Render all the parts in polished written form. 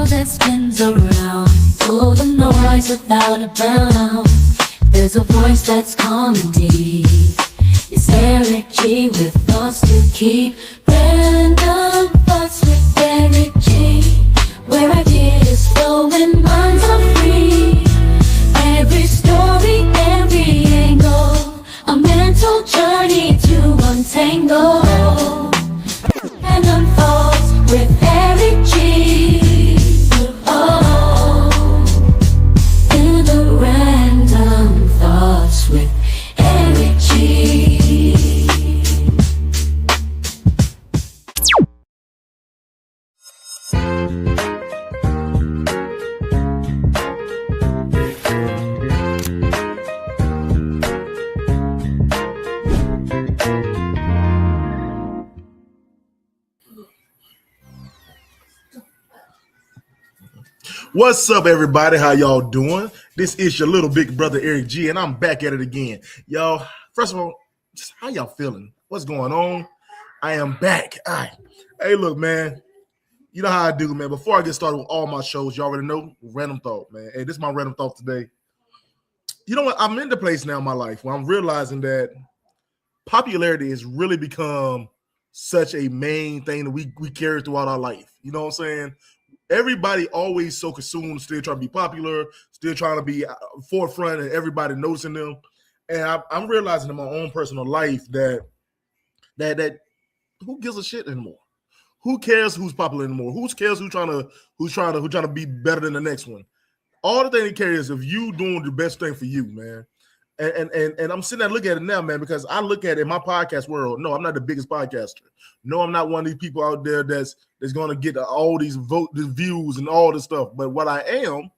that spins around, pull the noise without a bound. There's a voice that's calm and deep. It's Eric G with thoughts to keep. Random thoughts with Eric G, where ideas flow and minds are free. Every story, every angle, a mental journey to untangle. Random thoughts with Eric G. Oh, in the random thoughts with Eric G. What's up, everybody? How y'all doing? This is your little big brother Eric G, and I'm back at it again. Y'all, first of all, just how y'all feeling? What's going on? I am back. All right. Hey, look, man. You know how I do, man. Before I get started with all my shows, you already know, random thought, man. Hey, this is my random thought today. You know what? I'm in the place now in my life where I'm realizing that popularity has really become such a main thing that we carry throughout our life. You know what I'm saying? Everybody always so consumed, still trying to be popular, still trying to be forefront, and everybody noticing them. And I'm realizing in my own personal life that who gives a shit anymore? Who cares who's popular anymore? Who cares who's trying to be better than the next one? All the thing that cares is if you doing the best thing for you, man. And I'm sitting there looking at it now, man, because I look at it in my podcast world. No, I'm not the biggest podcaster. No, I'm not one of these people out there that's going to get all these views and all this stuff. But what I am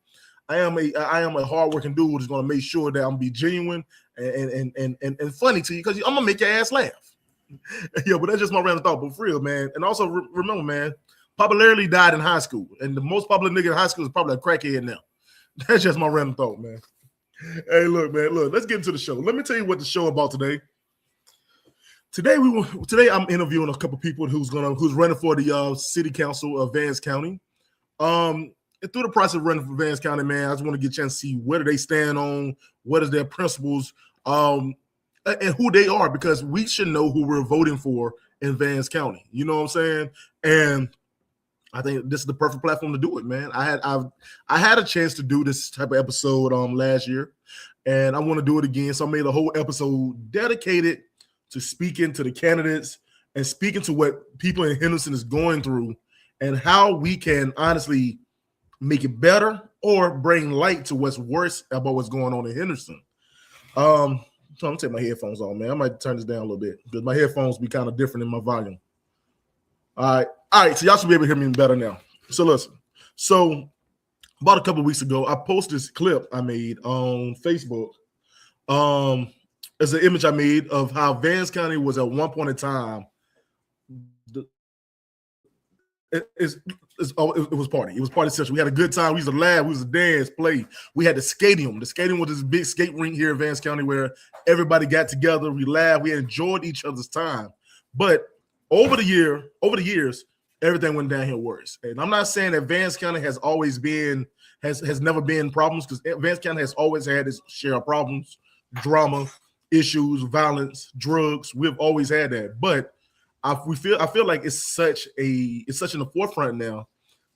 a hardworking dude who's going to make sure that I'm be genuine and funny to you because I'm gonna make your ass laugh. Yeah, but that's just my random thought. But for real, man. And also remember, man, popularity died in high school, and the most popular nigga in high school is probably a crackhead now. That's just my random thought, man. Hey, look, man, let's get into the show. Let me tell you what the show about today. Today I'm interviewing a couple people who's running for the city council of Vance County. And through the process of running for Vance County, man, I just want to get a chance to see where do they stand on, what is their principles, and who they are, because we should know who we're voting for in Vance County. You know what I'm saying? And I think this is the perfect platform to do it, man. I had a chance to do this type of episode last year, and I want to do it again. So I made a whole episode dedicated to speaking to the candidates and speaking to what people in Henderson is going through and how we can honestly make it better or bring light to what's worse about what's going on in Henderson. So I'm gonna take my headphones off, man. I might turn this down a little bit because my headphones be kind of different in my volume. All right, so y'all should be able to hear me better now. So listen, so about a couple of weeks ago, I posted this clip I made on Facebook. As an image I made of how Vance County was at one point in time. It was party. It was party session. We had a good time. We used to laugh. We used to dance, play. We had the stadium. The stadium was this big skate rink here in Vance County where everybody got together. We laughed. We enjoyed each other's time. But over the years, everything went downhill worse. And I'm not saying that Vance County has never been problems, because Vance County has always had its share of problems, drama, issues, violence, drugs. We've always had that. But I feel like it's such in the forefront now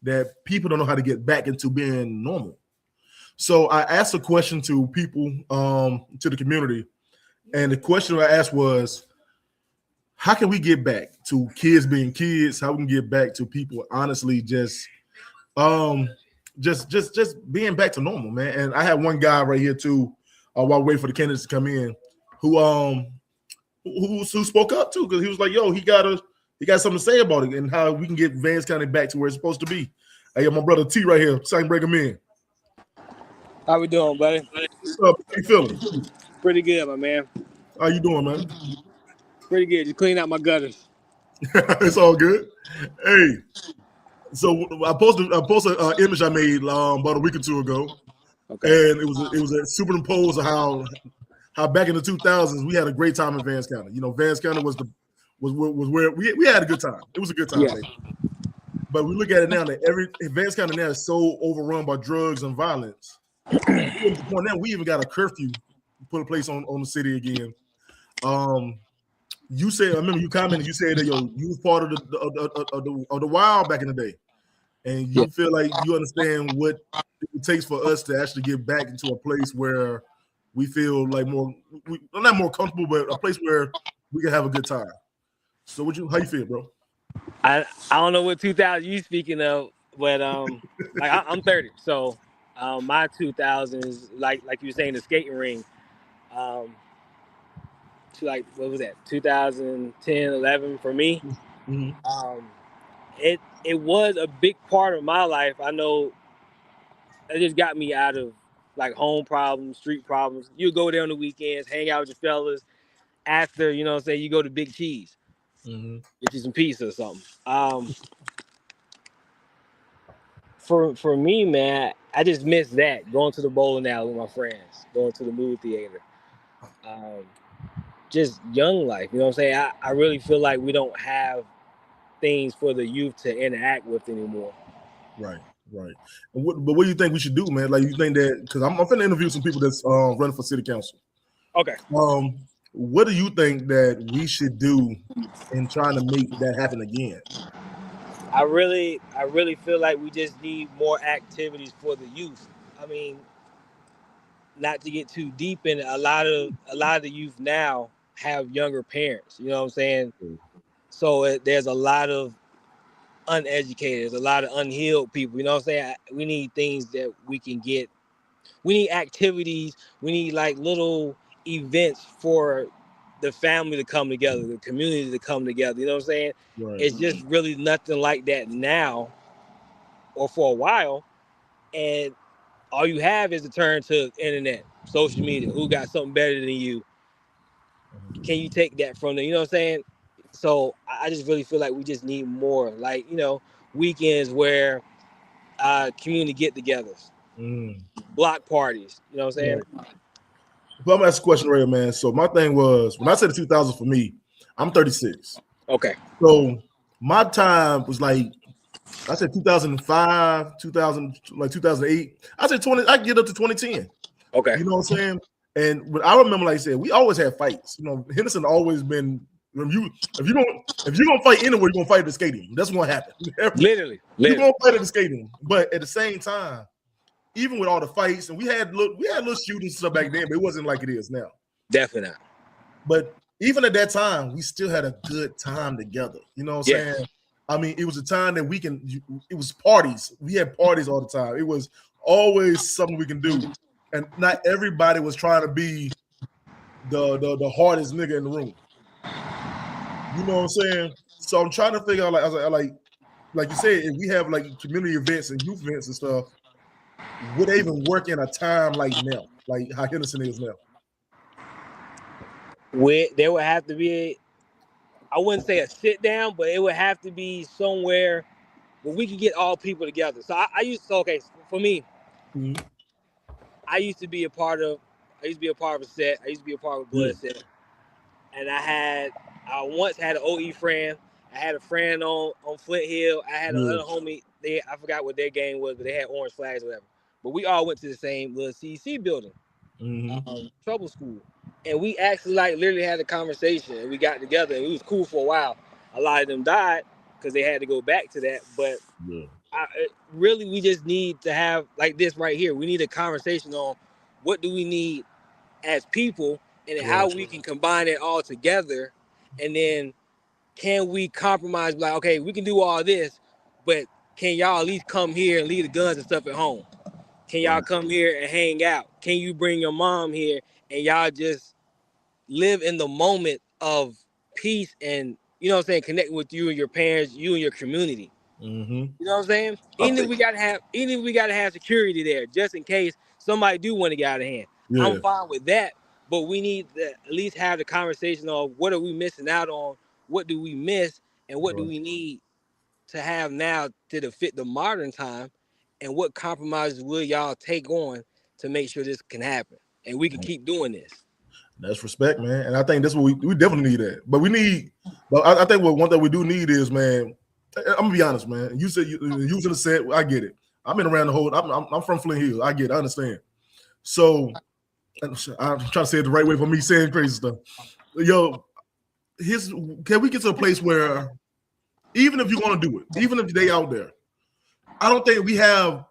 that people don't know how to get back into being normal. So I asked a question to people, to the community, and the question I asked was, how can we get back to kids being kids? How we can get back to people honestly just being back to normal, man. And I had one guy right here too, while we wait for the candidates to come in, who spoke up too, because he was like, yo, he got something to say about it and how we can get Vance County back to where it's supposed to be. I got my brother T right here, so I can break him in. How we doing, buddy? What's up? How you feeling? Pretty good, my man. How you doing, man? Pretty good. Just clean out my gutters. It's all good. Hey, so I posted an image I made about a week or two ago, okay, and it was a superimpose of how back in the 2000s we had a great time in Vance County. You know, Vance County was where we had a good time. It was a good time. Yeah. But we look at it now that every Vance County now is so overrun by drugs and violence. To the point now, we even got a curfew put a place on the city again. You said, I remember you commented. You said that you was part of the wild back in the day, and you feel like you understand what it takes for us to actually get back into a place where we feel like not more comfortable, but a place where we can have a good time. So, how you feel, bro? I don't know what 2000 you speaking of, but like I'm 30, so my 2000s, like you were saying, the skating ring, to like what was that 2010, 11 for me. Mm-hmm. It was a big part of my life. I know it just got me out of like home problems, street problems. You go there on the weekends, hang out with your fellas. After, say you go to Big Cheese, get you some pizza or something. For me, man, I just miss that, going to the bowling alley with my friends, going to the movie theater. Just young life, you know what I'm saying? I really feel like we don't have things for the youth to interact with anymore. Right. But what do you think we should do, man? Like, you think that, because I'm finna interview some people that's running for city council. Okay. What do you think that we should do in trying to make that happen again? I really feel like we just need more activities for the youth. I mean, not to get too deep in it, a lot of the youth now have younger parents. You know what I'm saying? So there's a lot of uneducated, there's a lot of unhealed people. You know what I'm saying? We need things that we can get. We need activities. We need like little events for the family to come together, the community to come together. You know what I'm saying? Right. It's just really nothing like that now, or for a while. And all you have is to turn to internet, social media. Who got something better than you? Can you take that from them? You know what I'm saying? So I just really feel like we just need more, like, weekends where community get-togethers, block parties. You know what I'm saying? Right. But I'm gonna ask a question right, man. So my thing was, when I said the 2000 for me, I'm 36. Okay. So my time was like, I said 2005, 2000, like 2008. I said 20. I get up to 2010. Okay. You know what I'm saying? And but I remember, like I said, we always had fights. You know, Henderson always been. If you're gonna fight anywhere, you're gonna fight at the skating. That's what happened. Literally. You're gonna fight at the skating. But at the same time, even with all the fights, and we had little shootings stuff back then, but it wasn't like it is now. Definitely not. But even at that time, we still had a good time together. You know what I'm saying? I mean, it was a time that it was parties. We had parties all the time. It was always something we can do. And not everybody was trying to be the hardest nigga in the room. You know what I'm saying? So I'm trying to figure out, like you said, if we have like community events and youth events and stuff, would they even work in a time like now, like how Henderson is now? There would have to be, I wouldn't say a sit down, but it would have to be somewhere where we can get all people together. So for me, I used to be a part of a set. I used to be a part of a blood set. And I once had an OE friend. I had a friend on Flint Hill. I had another homie. I forgot what their game was, but they had orange flags or whatever. But we all went to the same little CEC building, trouble school. And we actually literally had a conversation, and we got together, and it was cool for a while. A lot of them died because they had to go back to that. But really, we just need to have like this right here. We need a conversation on what do we need as people, and how we can combine it all together. And then can we compromise, like, okay, we can do all this, but can y'all at least come here and leave the guns and stuff at home? Can y'all come here and hang out? Can you bring your mom here and y'all just live in the moment of peace and, you know what I'm saying, connect with you and your parents, you and your community. You know what I'm saying? Even if we gotta have security there, just in case somebody do want to get out of hand. I'm fine with that, but we need to at least have the conversation of what are we missing out on, what do we miss, and what do we need to have now to fit the modern time, and what compromises will y'all take on to make sure this can happen and we can keep doing this. That's respect, man. And I think that's what we definitely need that. But I think one thing we do need is, man, I'm gonna be honest, man. You said using the set. I get it. I've been around the whole. I'm from Flint Hill. I get it. I understand. So I'm trying to say it the right way for me saying crazy stuff. Yo, can we get to a place where even if you're gonna do it, even if they out there, I don't think we have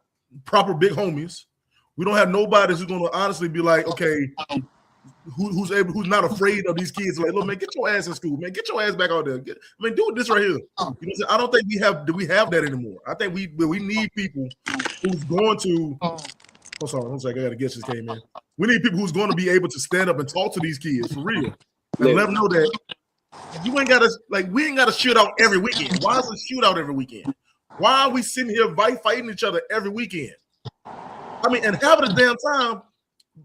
proper big homies. We don't have nobody who's gonna honestly be like, okay, who's not afraid of these kids. Like, look, man, get your ass in school, man. Get your ass back out there. Do this right here. You know, I don't think we have that anymore. I think we need people who's going to. Oh, sorry, one second. I gotta get this came in. We need people who's going to be able to stand up and talk to these kids for real, and let them know that you ain't gotta we ain't gotta shoot out every weekend. Why is it shootout every weekend? Why are we sitting here fighting each other every weekend? I mean, and having a damn time,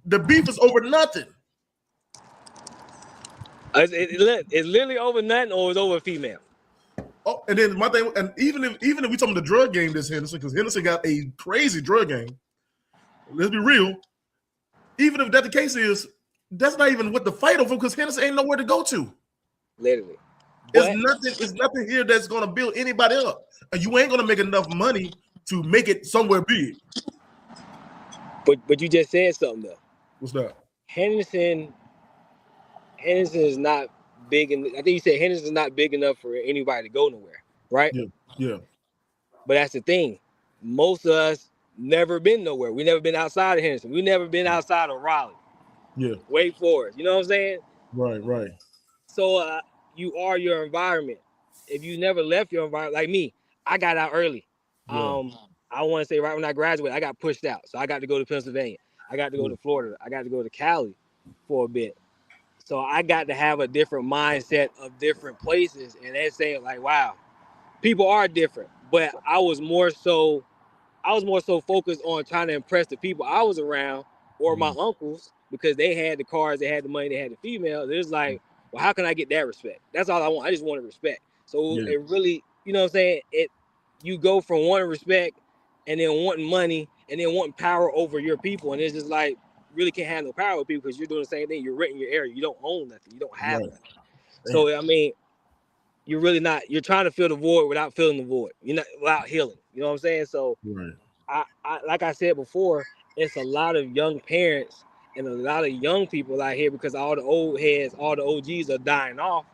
the beef is over nothing. It's literally over nothing, or it's over a female. Oh, and then my thing, and even if we talking the drug game, this Henderson, because Henderson got a crazy drug game. Let's be real. Even if that the case is, that's not even what the fight over, because Henderson ain't nowhere to go to. Literally. It's nothing here that's gonna build anybody up. And you ain't gonna make enough money to make it somewhere big. But you just said something though. What's that? Henderson is not big, and I think you said Henderson is not big enough for anybody to go nowhere, right? Yeah. But that's the thing. Most of us never been nowhere. We never been outside of Henderson. We never been outside of Raleigh. Yeah. Wake Forest. You know what I'm saying? Right. So you are your environment. If you never left your environment, like me, I got out early. Yeah. I want to say right when I graduated, I got pushed out. So I got to go to Pennsylvania. I got to go to Florida. I got to go to Cali for a bit. So I got to have a different mindset of different places. And they're saying like, wow, people are different. But I was more so focused on trying to impress the people I was around or my uncles, because they had the cars, they had the money, they had the females. It was like, well, how can I get that respect? That's all I want. I just wanted respect. So it really, you know what I'm saying? You go from wanting respect and then wanting money and then wanting power over your people. And it's just like, really can't have no power with people because you're doing the same thing. You're renting your area. You don't own nothing. You don't have nothing. So, I mean, you're really not, you're trying to fill the void without filling the void. You're not without healing. You know what I'm saying? So I like I said before, it's a lot of young parents and a lot of young people out here because all the old heads, all the OGs are dying off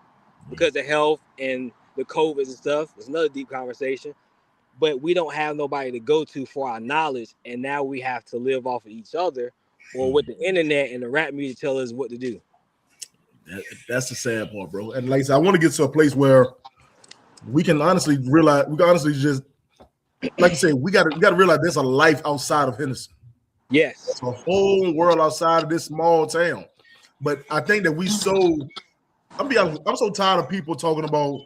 because of health and the COVID and stuff. It's another deep conversation. But we don't have nobody to go to for our knowledge. And now we have to live off of each other or what the internet and the rap music tell us what to do. That's the sad part, bro. And like I said, I want to get to a place where we can honestly realize, just, like you said, we got to realize there's a life outside of Henderson. Yes. It's a whole world outside of this small town. But I think that I'm so tired of people talking about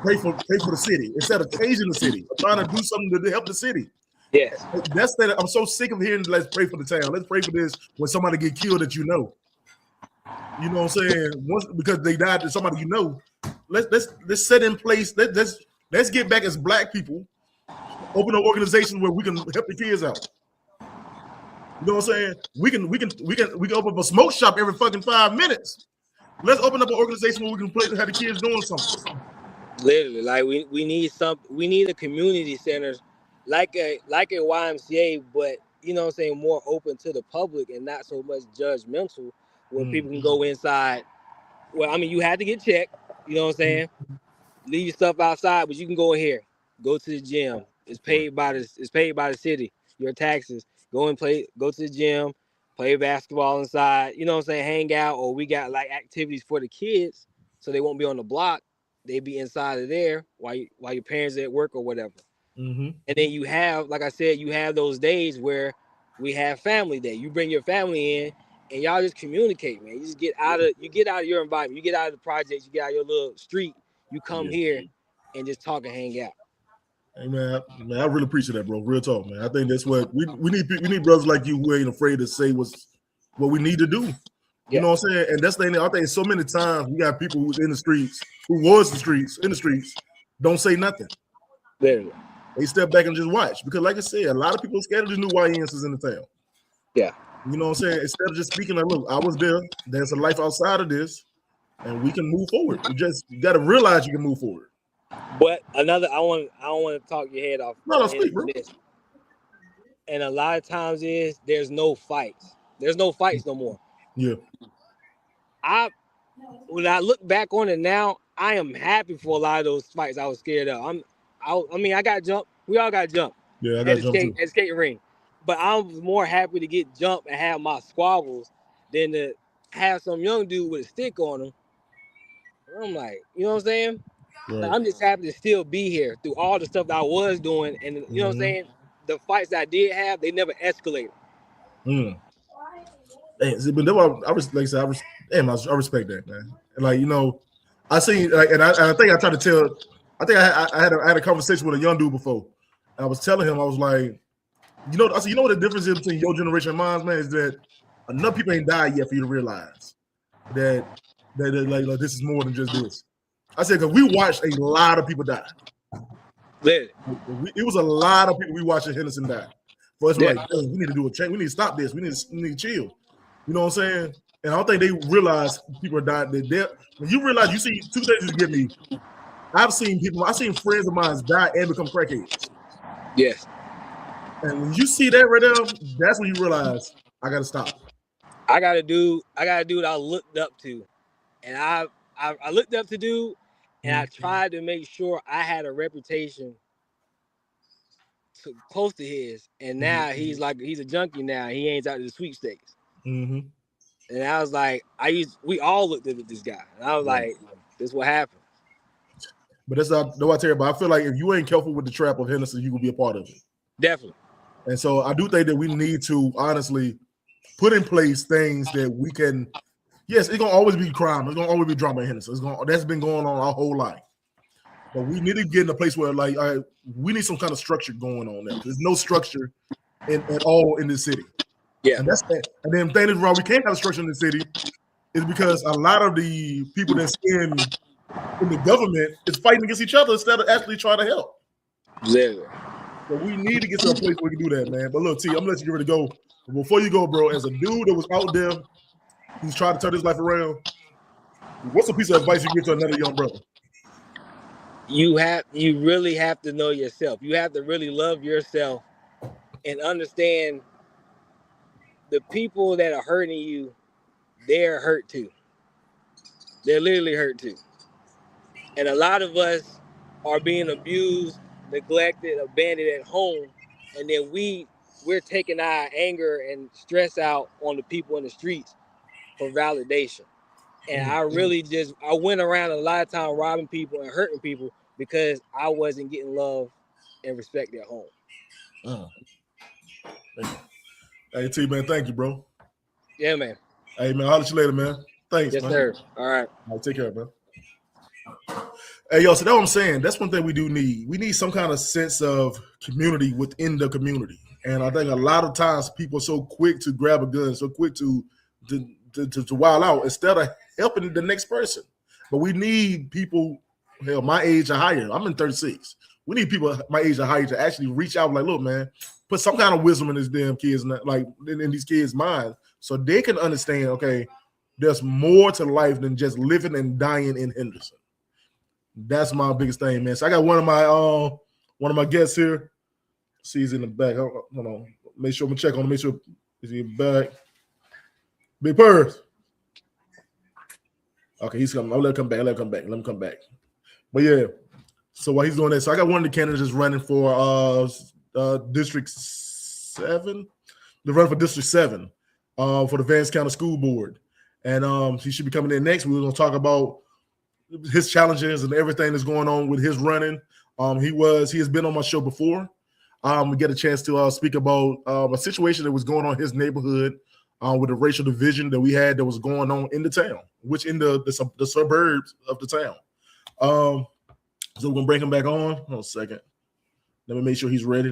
pray for the city instead of changing the city, or trying to do something to help the city. Yes. I'm so sick of hearing let's pray for the town. Let's pray for this when somebody get killed that you know. You know what I'm saying? Because they died to somebody you know. Let's set in place. Let's get back as Black people. Open an organization where we can help the kids out. You know what I'm saying? We can open up a smoke shop every fucking 5 minutes. Let's open up an organization where we can have the kids doing something. Literally, like we need a community center, like a YMCA, but you know what I'm saying, more open to the public and not so much judgmental, where people can go inside. Well, I mean, you had to get checked. You know what I'm saying? Leave your stuff outside, but you can go in here, go to the gym. It's paid by the city. Your taxes. Go to the gym, play basketball inside. You know what I'm saying? Hang out, or we got like activities for the kids, so they won't be on the block. They be inside of there while your parents are at work or whatever. And then you have, like I said, you have those days where we have family day. You bring your family in and y'all just communicate, man. You just get out of your environment. You get out of the projects. You get out of your little street. You come here and just talk and hang out. Hey man, I really appreciate that, bro. Real talk, man. I think that's what we need brothers like you who ain't afraid to say what we need to do. You know what I'm saying? And that's the thing. I think so many times we got people who's in the streets, in the streets, don't say nothing. Literally. They step back and just watch. Because like I said, a lot of people are scared of the new YNs in the town. Yeah. You know what I'm saying? Instead of just speaking like, look, I was there. There's a life outside of this, and we can move forward. You got to realize you can move forward. But I don't want to talk your head off. No, speak, bro. This. And a lot of times there's no fights. There's no fights no more. Yeah. When I look back on it now, I am happy for a lot of those fights I was scared of. I got jumped. We all got jumped. Yeah, I got jumped too. At the skating ring. But I'm more happy to get jumped and have my squabbles than to have some young dude with a stick on him. I'm like, you know what I'm saying? Right. Like, I'm just happy to still be here through all the stuff that I was doing. And you know what I'm saying? The fights that I did have, they never escalated. Hey, but I respect that, man. And like, you know, I seen like, and I think I tried to tell. I think I had a conversation with a young dude before, and I was telling him, I was like, I said, you know what the difference is between your generation and mine, man, is that enough people ain't died yet for you to realize that like this is more than just this. I said, because we watched a lot of people die. It was a lot of people we watched in Henderson die. For us, like, hey, we need to do a change. We need to stop this. We need to chill. You know what I'm saying? And I don't think they realize people are dying. When you realize, you see two things you give me. I've seen friends of mine die and become crackheads. Yes. And when you see that right now, that's when you realize I gotta stop. I got a dude I looked up to, and I looked up to dude, and I tried to make sure I had a reputation close to his. And now he's a junkie now. He ain't out to the sweepstakes. And I was like, we all looked at this guy, and I was like, this is what happened. But that's not no I tell you, but I feel like if you ain't careful with the trap of Henderson, you will be a part of it. Definitely. And so I do think that we need to honestly put in place things that we can. Yes, it's gonna always be crime. It's gonna always be drama in Henderson. That's been going on our whole life. But we need to get in a place where, like, we need some kind of structure going on there. There's no structure at all in the city. Yeah, and that's that. And then the thing is, why we can't have a structure in the city is because a lot of the people that's in the government is fighting against each other instead of actually trying to help. Exactly. So we need to get to a place where we can do that, man. But look, T, I'm gonna let you get ready to go. But before you go, bro, as a dude that was out there who's trying to turn his life around, what's a piece of advice you give to another young brother? You really have to know yourself. You have to really love yourself and understand the people that are hurting you, they're hurt too. They're literally hurt too. And a lot of us are being abused, neglected, abandoned at home, and then we're taking our anger and stress out on the people in the streets for validation. And I went around a lot of time robbing people and hurting people because I wasn't getting love and respect at home. Hey, T, man, thank you, bro. Yeah, man. Hey, man, I'll let you later, man. Thanks, yes, man. Sir. All right. Take care, man. Hey, yo, so that's what I'm saying. That's one thing we do need. We need some kind of sense of community within the community. And I think a lot of times people are so quick to grab a gun, so quick to wild out instead of helping the next person. But we need people, hell, my age or higher. I'm in 36. We need people my age or higher to actually reach out like, look, man, put some kind of wisdom in these damn kids, like in these kids' minds, so they can understand, okay, there's more to life than just living and dying in Henderson. That's my biggest thing, man. So I got one of my guests here. See, he's in the back. Hold on. Make sure I'm gonna check on him. Make sure he's back. Big Purse. Okay, he's coming. I'll let him come back. But yeah. So while he's doing that, so I got one of the candidates running for District 7. They're running for District 7 for the Vance County School Board. And he should be coming in next. We're gonna talk about his challenges and everything that's going on with his running. He has been on my show before. We get a chance to speak about a situation that was going on in his neighborhood with the racial division that we had that was going on in the town, which in the suburbs of the town. So we're gonna bring him back on. Hold on a second. Let me make sure he's ready.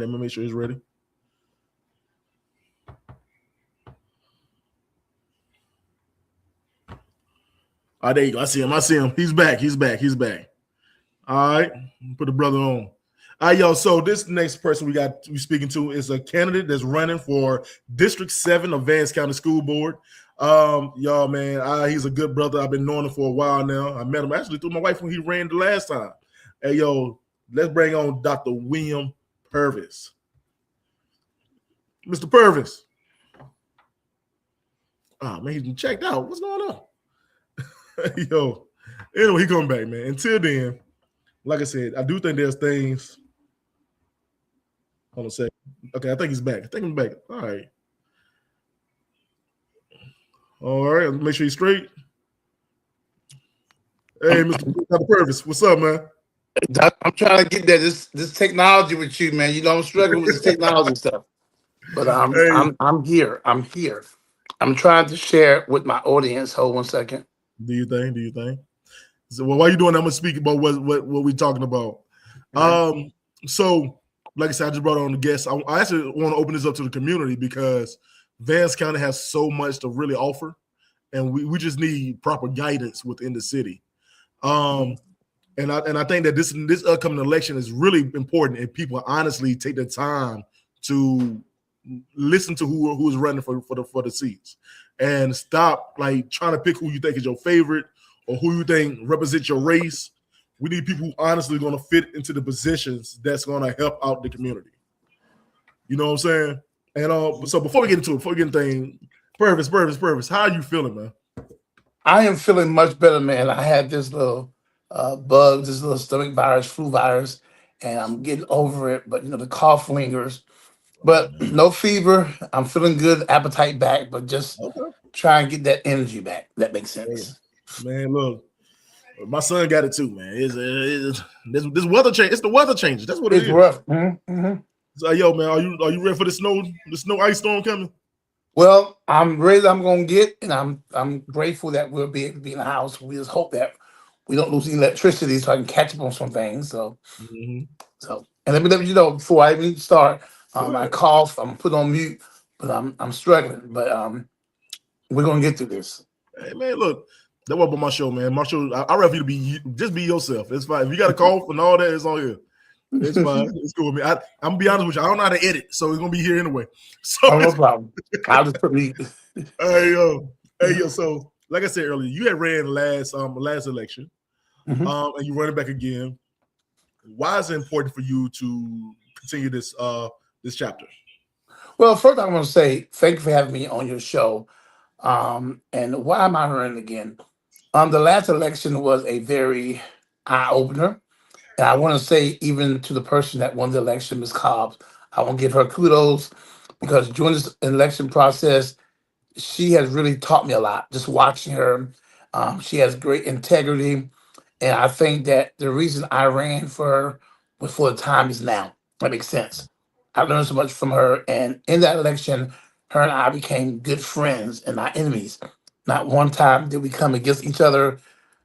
Oh, there you go. I see him. He's back. All right. Put the brother on. All right, yo. So this next person we speaking to is a candidate that's running for District 7 of Vance County School Board. Y'all, man, he's a good brother. I've been knowing him for a while now. I met him actually through my wife when he ran the last time. Hey, yo, let's bring on Dr. William Purvis. Mr. Purvis. Oh, man, he's been checked out. What's going on? Yo, anyway, he coming back, man. Until then, like I said, I do think there's things. Hold on a second. Okay, I think he's back. All right. All right, make sure he's straight. Hey, Mr. Dr. Purvis, what's up, man? I'm trying to get that this technology with you, man. You know I'm struggling with this technology stuff, but Hey, I'm here. I'm here. I'm trying to share with my audience. Hold 1 second. do you think? So, well, while you doing that, I'm gonna speak about what we're talking about. So, like I said, I just brought on the guest. I actually want to open this up to the community because Vance County has so much to really offer, and we just need proper guidance within the city. And I think that this upcoming election is really important, and people honestly take the time to listen to who is running for the seats, and stop like trying to pick who you think is your favorite or who you think represents your race. We need people who honestly going to fit into the positions that's going to help out the community. You know what I'm saying? And so before we get into things, Purvis, how are you feeling, man? I am feeling much better, man. I had this little bug, this little stomach virus, flu virus, and I'm getting over it. But the cough lingers. But no fever. I'm feeling good, appetite back, but just try and get that energy back. That makes sense. Man, look, my son got it too, man. This weather change. It's the weather changes. That's what it is. Rough. Mm-hmm. So, yo, man, are you ready for the snow ice storm coming? Well, I'm ready. I'm gonna get, and I'm grateful that we'll be able to be in the house. We just hope that we don't lose electricity, so I can catch up on some things. So, and let me know before I even start. I cough. I'm put on mute, but I'm struggling. But we're gonna get through this. Hey, man, look, that was about my show, man. My show. I'd rather you to be yourself. It's fine. If you got a cough and all that, it's on here. It's fine. It's cool with me. I'm gonna be honest with you. I don't know how to edit, so it's gonna be here anyway. So no problem. I'll just put me. Hey yo. So like I said earlier, you had ran last election, and you running back again. Why is it important for you to continue this chapter? Well, first I want to say thank you for having me on your show. And why am I running again? The last election was a very eye opener. And I want to say, even to the person that won the election, Ms. Cobbs, I want to give her kudos because during this election process, she has really taught me a lot. Just watching her, she has great integrity. And I think that the reason I ran for her was for the time is now. That makes sense. I learned so much from her. And in that election, her and I became good friends and not enemies. Not one time did we come against each other,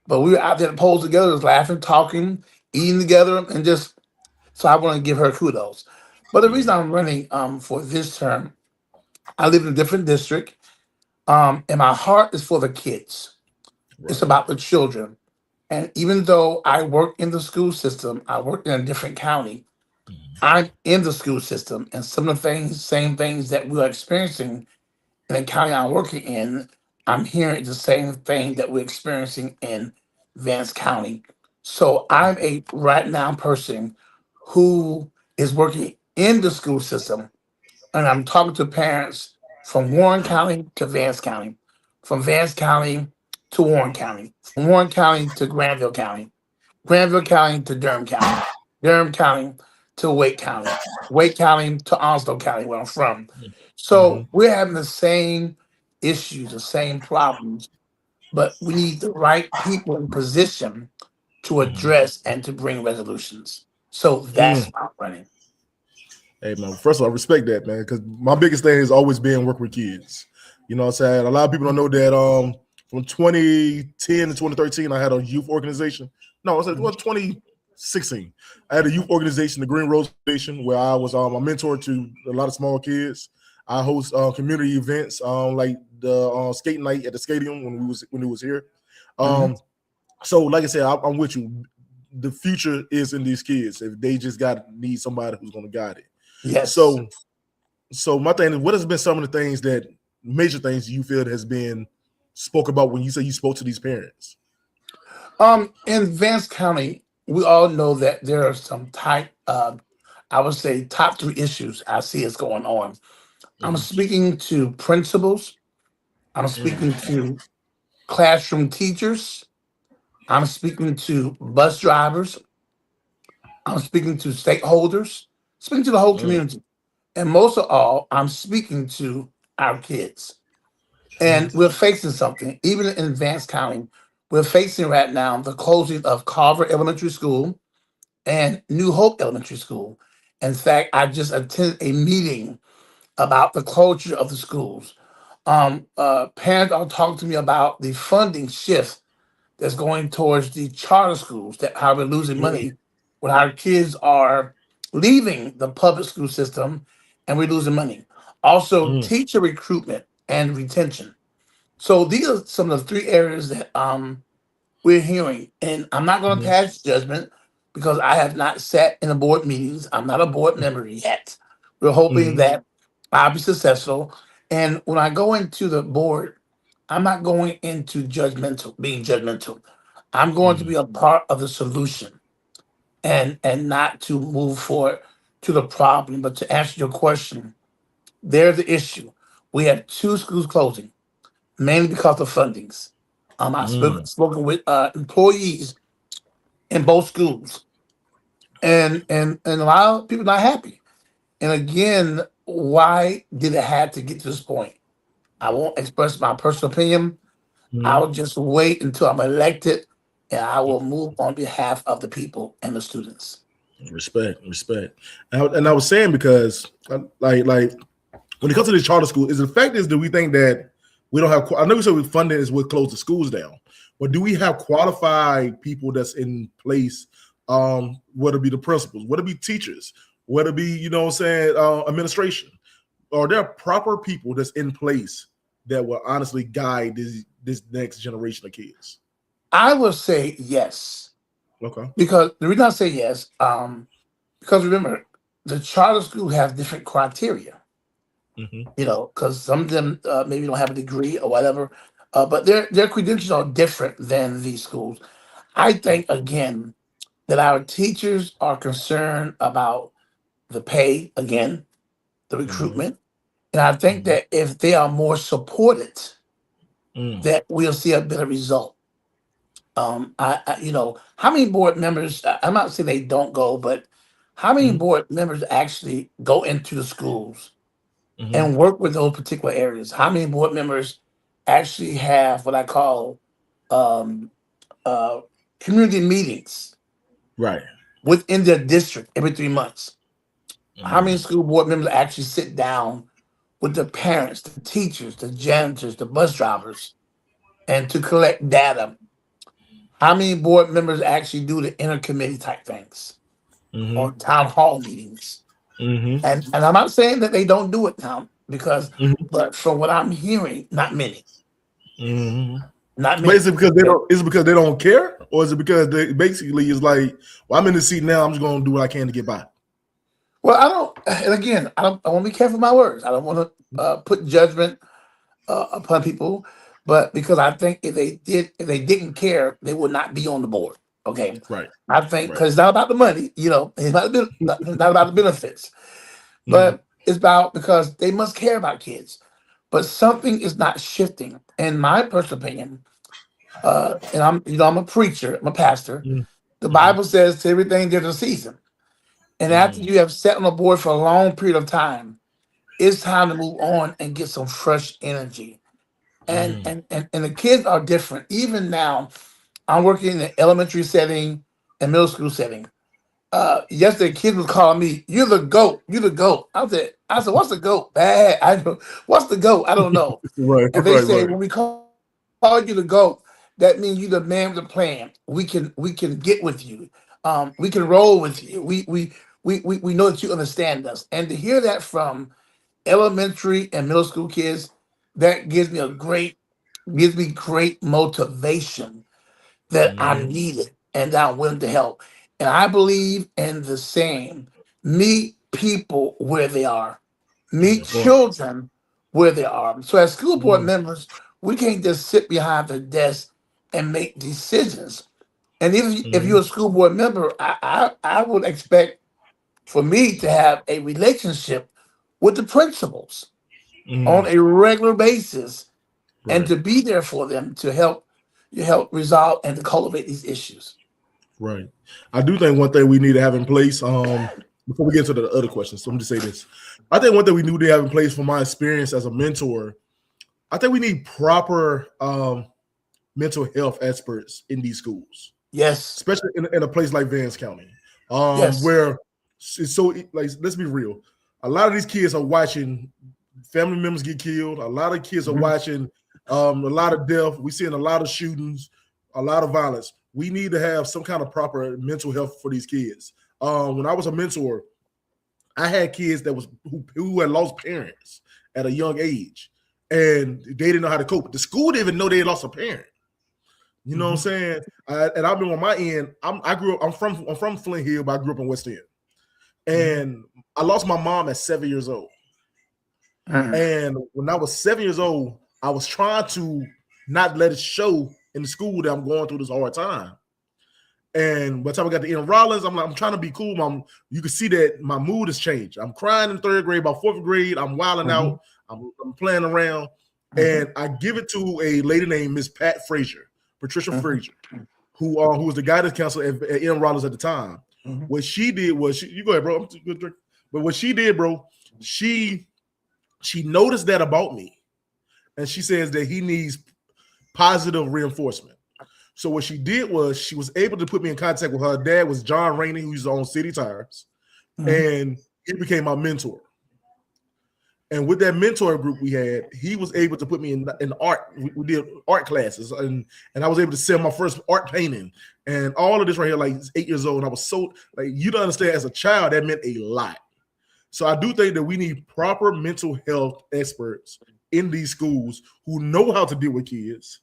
but we were out there at the polls together, just laughing, talking, eating together, and just so I want to give her kudos. But the reason I'm running for this term, I live in a different district, and my heart is for the kids. It's about the children. And even though I work in the school system, I work in a different county. I'm in the school system, and some of the same things that we are experiencing in the county I'm working in, I'm hearing the same thing that we're experiencing in Vance County. So I'm a right now person who is working in the school system, and I'm talking to parents from Warren County to Vance County, from Vance County to Warren County, from Warren County to Granville County, Granville County to Durham County, Durham County to Wake County, Wake County to Onslow County, where I'm from. So we're having the same issues, the same problems, but we need the right people in position to address and to bring resolutions. So that's why I'm running. Hey man, first of all, I respect that, man, because my biggest thing has always been work with kids. You know what I'm saying? A lot of people don't know that from 2010 to 2013, I had a youth organization. No, it was 2016. I had a youth organization, the Green Rose Foundation, where I was a mentor to a lot of small kids. I host community events like the skate night at the stadium when it was here. So like I said, I'm with you. The future is in these kids. If they just need somebody who's going to guide it. Yes. So my thing is, what has been some of the major things you feel has been spoke about when you say you spoke to these parents? In Vance County, we all know that there are some I would say, top three issues I see is going on. I'm Mm, speaking to principals. I'm speaking to classroom teachers. I'm speaking to bus drivers. I'm speaking to stakeholders, speaking to the whole mm, community. And most of all, I'm speaking to our kids. And mm, we're facing something, even in Vance County, we're facing right now the closing of Carver Elementary School and New Hope Elementary School. In fact, I just attended a meeting about the closure of the schools. Parents are talking to me about the funding shift that's going towards the charter schools, that how we're losing mm, money when our kids are leaving the public school system and we're losing money. Also, mm, teacher recruitment and retention. So these are some of the three areas that we're hearing. And I'm not going to mm, pass judgment because I have not sat in the board meetings. I'm not a board member yet. We're hoping mm, that I'll be successful. And when I go into the board, I'm not going into being judgmental. I'm going to mm, be a part of the solution and not to move forward to the problem. But to answer your question, there's the issue. We have two schools closing, mainly because of fundings. mm. Spoken with employees in both schools, and a lot of people not happy. And again, why did it have to get to this point? I won't express my personal opinion. Mm. I'll just wait until I'm elected, and I will move on behalf of the people and the students. Respect, respect. And I was saying because like when it comes to the charter school, is the fact is, do we think that we don't have? I know we said with funding is what close the schools down, but do we have qualified people that's in place? Whether it be the principals, whether it be teachers, whether it be what I'm saying, administration, are there proper people that's in place that will honestly guide this next generation of kids? I will say yes, Okay. because the reason I say yes, because remember, the charter school has different criteria. Mm-hmm. Because some of them maybe don't have a degree or whatever, but their credentials are different than these schools. I think again that our teachers are concerned about the pay again, the Mm-hmm. recruitment, and I think Mm-hmm. that if they are more supported, Mm, that we'll see a better result. How many board members? I'm not saying they don't go, but how many mm, board members actually go into the schools mm-hmm. and work with those particular areas? How many board members actually have what I call um, uh, community meetings Right. within their district every 3 months? How many Mm, school board members actually sit down with the parents, the teachers, the janitors, the bus drivers, and to collect data? How many board members actually do the intercommittee type things mm-hmm. or town hall meetings? Mm-hmm. And I'm not saying that they don't do it now because, Mm-hmm. but from what I'm hearing, not many, Mm-hmm. not But is many. it because they don't? Is it because they don't care, or is it because they basically is like, well, I'm in the seat now. I'm just going to do what I can to get by. Well, I don't. And again, I don't. I want to be careful with my words. I don't want to put judgment upon people, but because I think if they didn't care, they would not be on the board. Okay, Right. I think Right. because it's not about the money. It's not about the benefits, Mm-hmm. but it's about because they must care about kids. But something is not shifting. In my personal opinion, and I'm a preacher, I'm a pastor. The Mm-hmm. Bible says to everything there's a season. And after Mm-hmm. you have sat on the board for a long period of time, it's time to move on and get some fresh energy. And the kids are different. Even now, I'm working in the elementary setting and middle school setting. Yesterday, kids was calling me, "You're the goat. You're the goat." I said, "What's the goat?" Bad. I don't. What's the goat? I don't know. Right. And they Right. say Right. when we call you the GOAT, that means you the man with the plan. We can get with you. We can roll with you. We know that you understand us. And to hear that from elementary and middle school kids, that gives me great motivation that I Mm-hmm. need it and that I'm willing to help. And I believe in the same. Meet people where they are. Meet That part. children where they are. So as school board Mm-hmm. members, we can't just sit behind the desk and make decisions. And if you're a school board member, I would expect for me to have a relationship with the principals on a regular basis and Right. to be there for them to help resolve and to cultivate these issues. Right. I do think one thing we need to have in place, before we get to the other questions, so I'm just say this. I think one thing we need to have in place from my experience as a mentor, I think we need proper mental health experts in these schools. Yes. Especially in a place like Vance County. Yes. Where it's so like, let's be real. A lot of these kids are watching family members get killed. A lot of kids are watching a lot of death. We're seeing a lot of shootings, a lot of violence. We need to have some kind of proper mental health for these kids. When I was a mentor, I had kids that who had lost parents at a young age, and they didn't know how to cope. The school didn't even know they lost a parent. You know what I'm saying? And I've been on my end. I'm from Flint Hill, but I grew up in West End, and I lost my mom at 7 years old. And when I was 7 years old, I was trying to not let it show in the school that I'm going through this hard time. And by the time I got to Ian Rollins, I'm trying to be cool. You can see that my mood has changed. I'm crying in third grade. By fourth grade, I'm wilding out. I'm playing around. And I give it to a lady named Miss Patricia Frazier, who was the guidance counselor at Ian Rollins at the time. What she did was, you go ahead, bro. But what she did, bro, she noticed that about me. And she says that he needs positive reinforcement. So what she did was she was able to put me in contact with her dad, was John Rainey, who's on City Tires, and he became my mentor. And with that mentor group we had, he was able to put me in art. We did art classes, and I was able to sell my first art painting, and all of this right here, like 8 years old. And I was so, like, you don't understand, as a child, that meant a lot. So I do think that we need proper mental health experts in these schools who know how to deal with kids,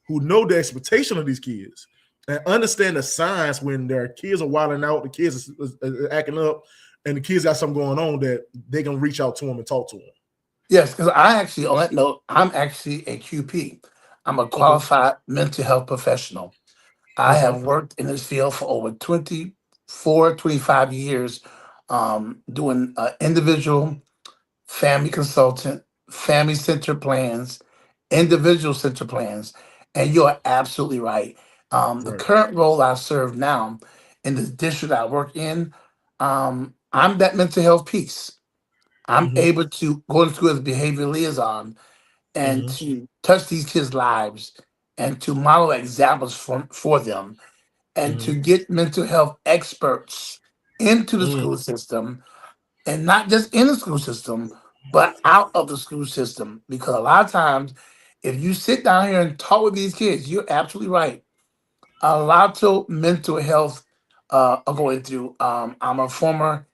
who know the expectation of these kids, and understand the signs when their kids are wilding out, the kids are acting up, and the kids got something going on, that they can reach out to them and talk to them. Yes, because I actually, on that note, I'm actually a QP. I'm a qualified mental health professional. I have worked in this field for over 24, 25 years, doing individual, family consultant, family-centered plans, individual-centered plans. And you're absolutely right. The current role I serve now in the district I work in, I'm that mental health piece. I'm able to go into school as a behavior liaison and to touch these kids' lives and to model examples for them and to get mental health experts into the school system, and not just in the school system, but out of the school system. Because a lot of times, if you sit down here and talk with these kids, you're absolutely right. A lot of mental health are going through. I'm a former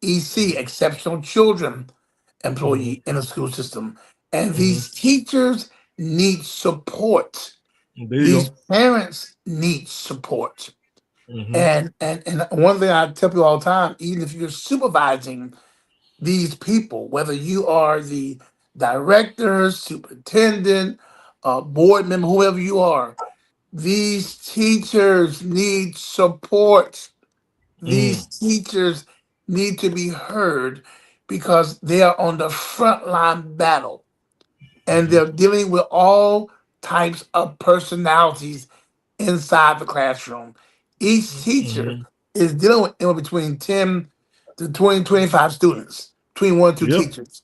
EC, exceptional children employee in the school system. And these teachers need support. These parents need support. And one thing I tell people all the time, even if you're supervising these people, whether you are the director, superintendent, board member, whoever you are, these teachers need support. These teachers need to be heard because they are on the front line battle, and they're dealing with all types of personalities inside the classroom. Each teacher is dealing with anywhere between 10 to 20, 25 students, between 1 and 2 teachers.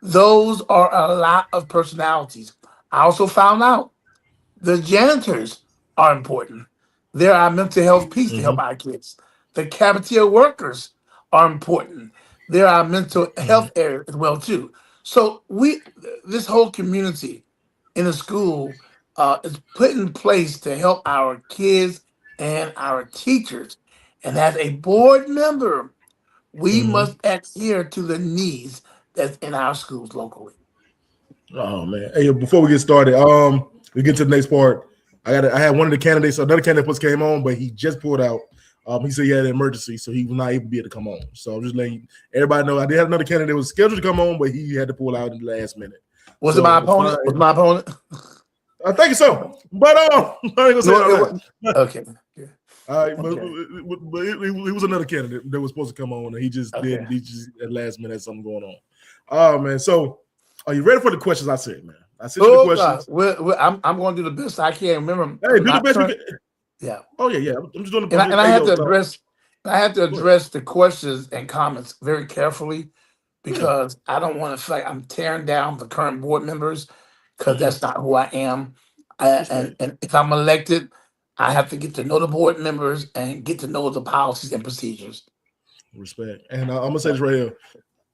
Those are a lot of personalities. I also found out the janitors are important. They're our mental health piece to help our kids. The cafeteria workers are important. They're our mental health area as well too. So this whole community in the school is put in place to help our kids and our teachers. And as a board member, we must adhere to the needs that's in our schools locally. Oh man! Hey, before we get started, we get to the next part. I had one of the candidates, another candidate came on, but he just pulled out. He said he had an emergency, so he was not able to be able to come on. So I'm just letting everybody know. I did have another candidate that was scheduled to come on, but he had to pull out in the last minute. Was it my opponent? Was my opponent? I think so, but I ain't gonna say all that. Okay. All right, Okay. but it was another candidate that was supposed to come on, and he just Okay. didn't. He just at last minute had something going on. Oh man, so are you ready for the questions? I said, man, I sent you the Oh God, questions. I'm going to do the best I can. Remember, Hey, do the not best you turn. can. Yeah, Oh yeah, yeah. I'm just doing and the. I Hey have yo, to so address. I have to go ahead. address the questions and comments very carefully Yeah. because I don't want to feel like I'm tearing down the current board members because Mm-mm. that's not who I am. Respect. And if I'm elected, I have to get to know the board members and get to know the policies and procedures. Respect. And I'm gonna say this right here.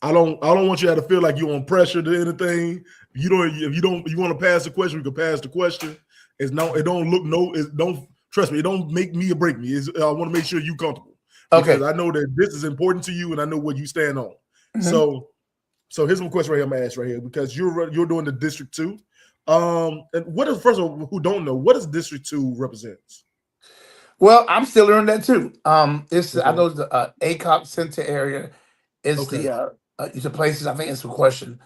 I don't want you to feel like you're on pressure to anything. If you want to pass the question, you can pass the question. It don't look no it don't trust me, it don't make me or break me. I want to make sure you comfortable because Okay. I know that this is important to you and I know what you stand on. Mhm. So here's some question right here I'm gonna ask right here because you're doing the district two. And what is first of all, who don't know, what does district two represents? Well, I'm still learning that too. It's I Okay. know the ACOP Center area. It's Okay. it's the places. I think it's a question.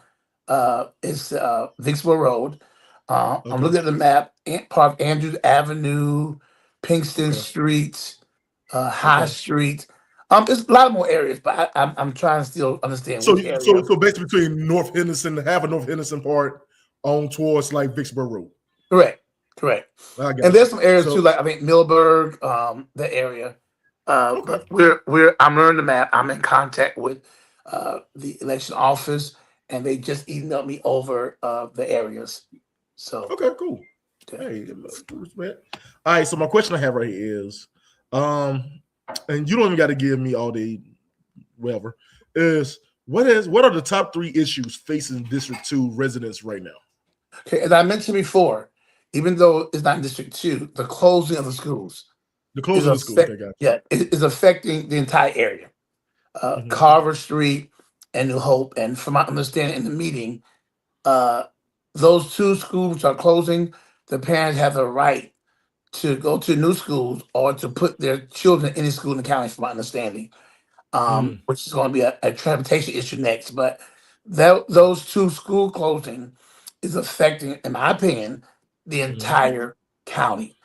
It's Vicksburg Road. I'm Okay. looking at the map. Part of Andrews Avenue, Pinkston Okay. Street, High Okay. Street. There's a lot more areas, but I'm trying to still understand So which area. so basically between North Henderson, half of North Henderson part on towards like Vicksburg Road. Correct, correct. I And got you. there's some areas too, So like I think Millburg, the area. okay, But I'm learning the map. I'm in contact with the election office, and they just emailed me over the areas. So okay, cool. yeah. Hey, respect. All right. So my question I have right here is, um, and you don't even got to give me all the whatever. Is what are the top three issues facing District Two residents right now? Okay, as I mentioned before, even though it's not in District Two, the closing of the schools The is closing of the school. Okay, affect got yeah, it is affecting the entire area. you. Carver Street and New Hope, and from my understanding in the meeting, uh, those two schools are closing. The parents have the right to go to new schools or to put their children in any school in the county, from my understanding, Mm, which is going to be a transportation issue next. But those two school closing is affecting, in my opinion, the mm, entire county.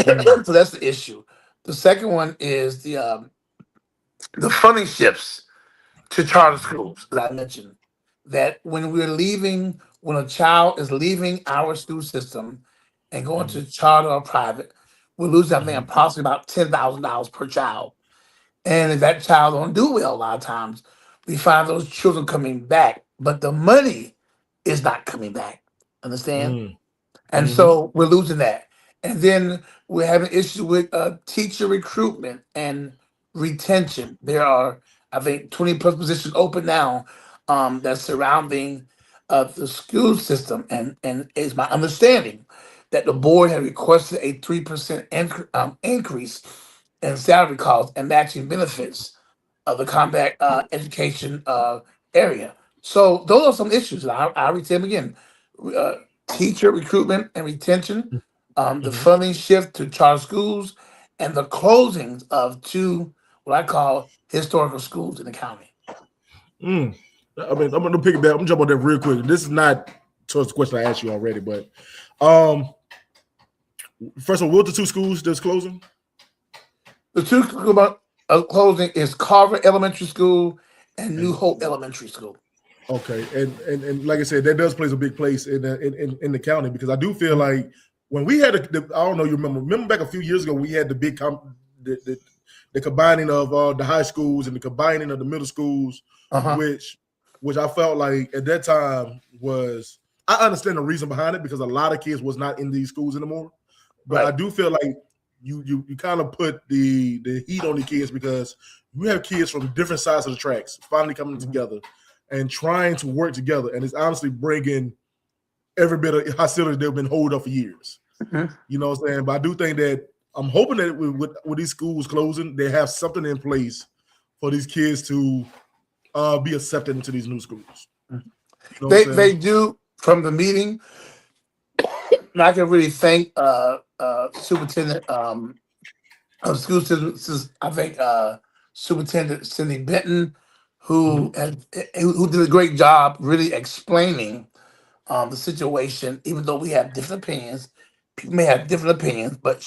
mm, So that's the issue. The second one is the funding shifts to charter schools, as I mentioned, that when a child is leaving our school system and going mm, to charter or private, we're losing, I think, mm, approximately about $10,000 per child. And if that child don't do well, a lot of times we find those children coming back, but the money is not coming back. Understand? mm, And mm, so we're losing that. And then we're having issues with teacher recruitment and retention. There are, I think, 20 plus positions open now that's surrounding the school system. And it's my understanding that the board had requested a 3% increase in salary costs and matching benefits of the combat education area. So those are some issues. And I'll read them again. Uh, Teacher recruitment and retention, the mm, funding shift to charter schools, and the closings of two what I call historical schools in the county. mm. I mean, I'm gonna pick it back. I'm gonna jump on that real quick. This is not towards the question I asked you already, but um, first of all, what the two schools that's closing? The two schools closing is Carver Elementary School and New And Hope Elementary School. okay, and like I said, that does plays a big place in the county because I do feel like when we had I don't know you remember back a few years ago we had the big the combining of the high schools and the combining of the middle schools, Uh-huh. which I felt like at that time was I understand the reason behind it because a lot of kids was not in these schools anymore, but I Right. do feel like you kind of put the heat on the kids because you have kids from different sides of the tracks finally coming Mhm. together and trying to work together, and it's honestly bringing every bit of hostility they've been holding up for years. Mhm. You know what I'm saying? But I do think that I'm hoping that with these schools closing, they have something in place for these kids to be accepted into these new schools. You know what I'm They saying? do from the meeting. And I can really thank Superintendent of School Systems, I think Superintendent Cindy Benton, Mm-hmm. who did a great job really explaining the situation. Even though we have different opinions, people may have different opinions, but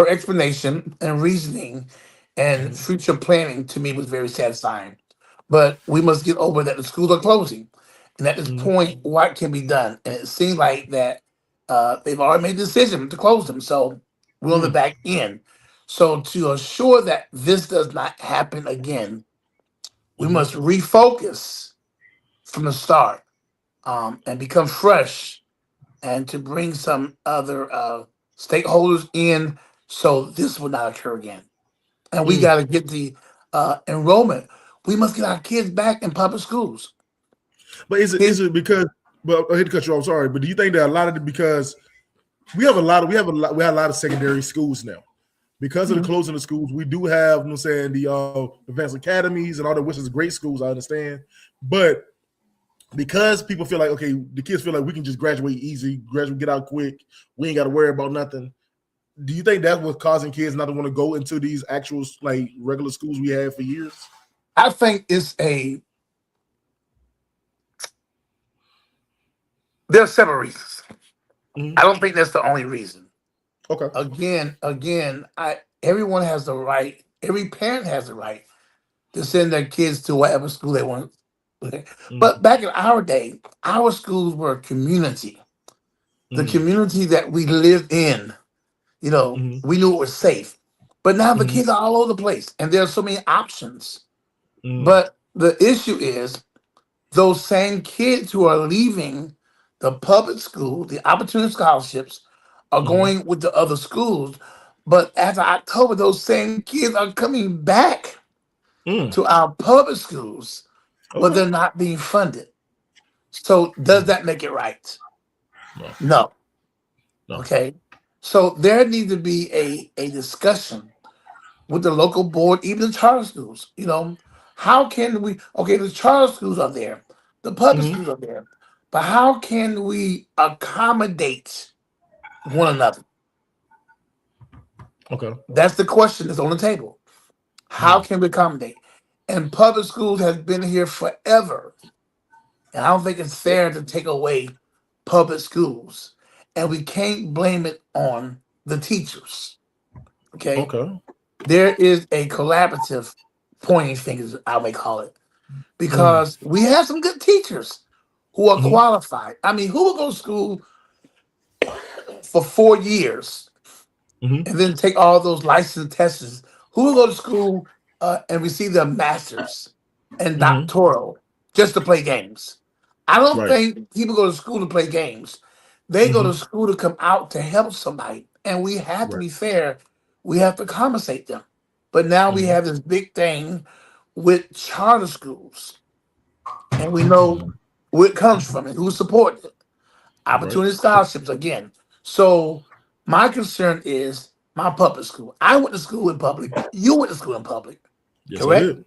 her explanation and reasoning and Mhm. future planning to me was very satisfying. But we must get over that the schools are closing. And at this Mhm. point, what can be done? And it seems like that they've already made the decision to close them. So we're on the Mhm. back end. So to assure that this does not happen again, we Mhm. must refocus from the start and become fresh and to bring some other stakeholders in so this will not occur again. And we Mm. got to get the enrollment. We must get our kids back in public schools. But is Kids, it because? But I hate to cut you off. Sorry, but do you think that a lot of it because we have a lot of secondary schools now because of the Mhm. closing of schools. We do have, you know, what I'm saying the advanced academies and all that, which is great schools. I understand, but because people feel like okay, the kids feel like we can just graduate easy, graduate, get out quick. We ain't got to worry about nothing. Do you think that's what's causing kids not to want to go into these actual like regular schools we had for years? I think it's a there are several reasons. I Mm-hmm. don't think that's the only reason. Okay. Again, I everyone has the right. Every parent has the right to send their kids to whatever school they want. Okay? But back in our day, our schools were a community. The Mm-hmm. community that we lived in, Mm-hmm. we knew it was safe. But now the Mm-hmm. kids are all over the place and there are so many options. Mm-hmm. But the issue is those same kids who are leaving the public school, the opportunity scholarships, are Mm-hmm. going with the other schools. But after October, those same kids are coming back Mm. to our public schools, but Okay. they're not being funded. So does Mm. that make it right? No. No. No. Okay. So there needs to be a discussion with the local board, even the charter schools. How can we? Okay, the charter schools are there, the public Mm-hmm. schools are there, but how can we accommodate one another? Okay. That's the question that's on the table. How Mm. can we accommodate? And public schools has been here forever, and I don't think it's fair to take away public schools, and we can't blame it on the teachers. Okay, Okay. there is a collaborative pointing fingers, I may call it, Mm. because we have some good teachers who are Mm-hmm. qualified. I mean, who will go to school for 4 years Mm-hmm. and then take all those license tests? Who will go to school and receive their master's and Mm-hmm. doctoral just to play games? I don't Right. think people go to school to play games. They go to Mm-hmm. school to come out to help somebody. And we have to Right. be fair. We have to compensate them. But now we Mm-hmm. have this big thing with charter schools. And we know Mm-hmm. where it comes from and who supported it. Right. Opportunity scholarships again. So my concern is my public school. I went to school in public. You went to school in public, Yes, I correct? did.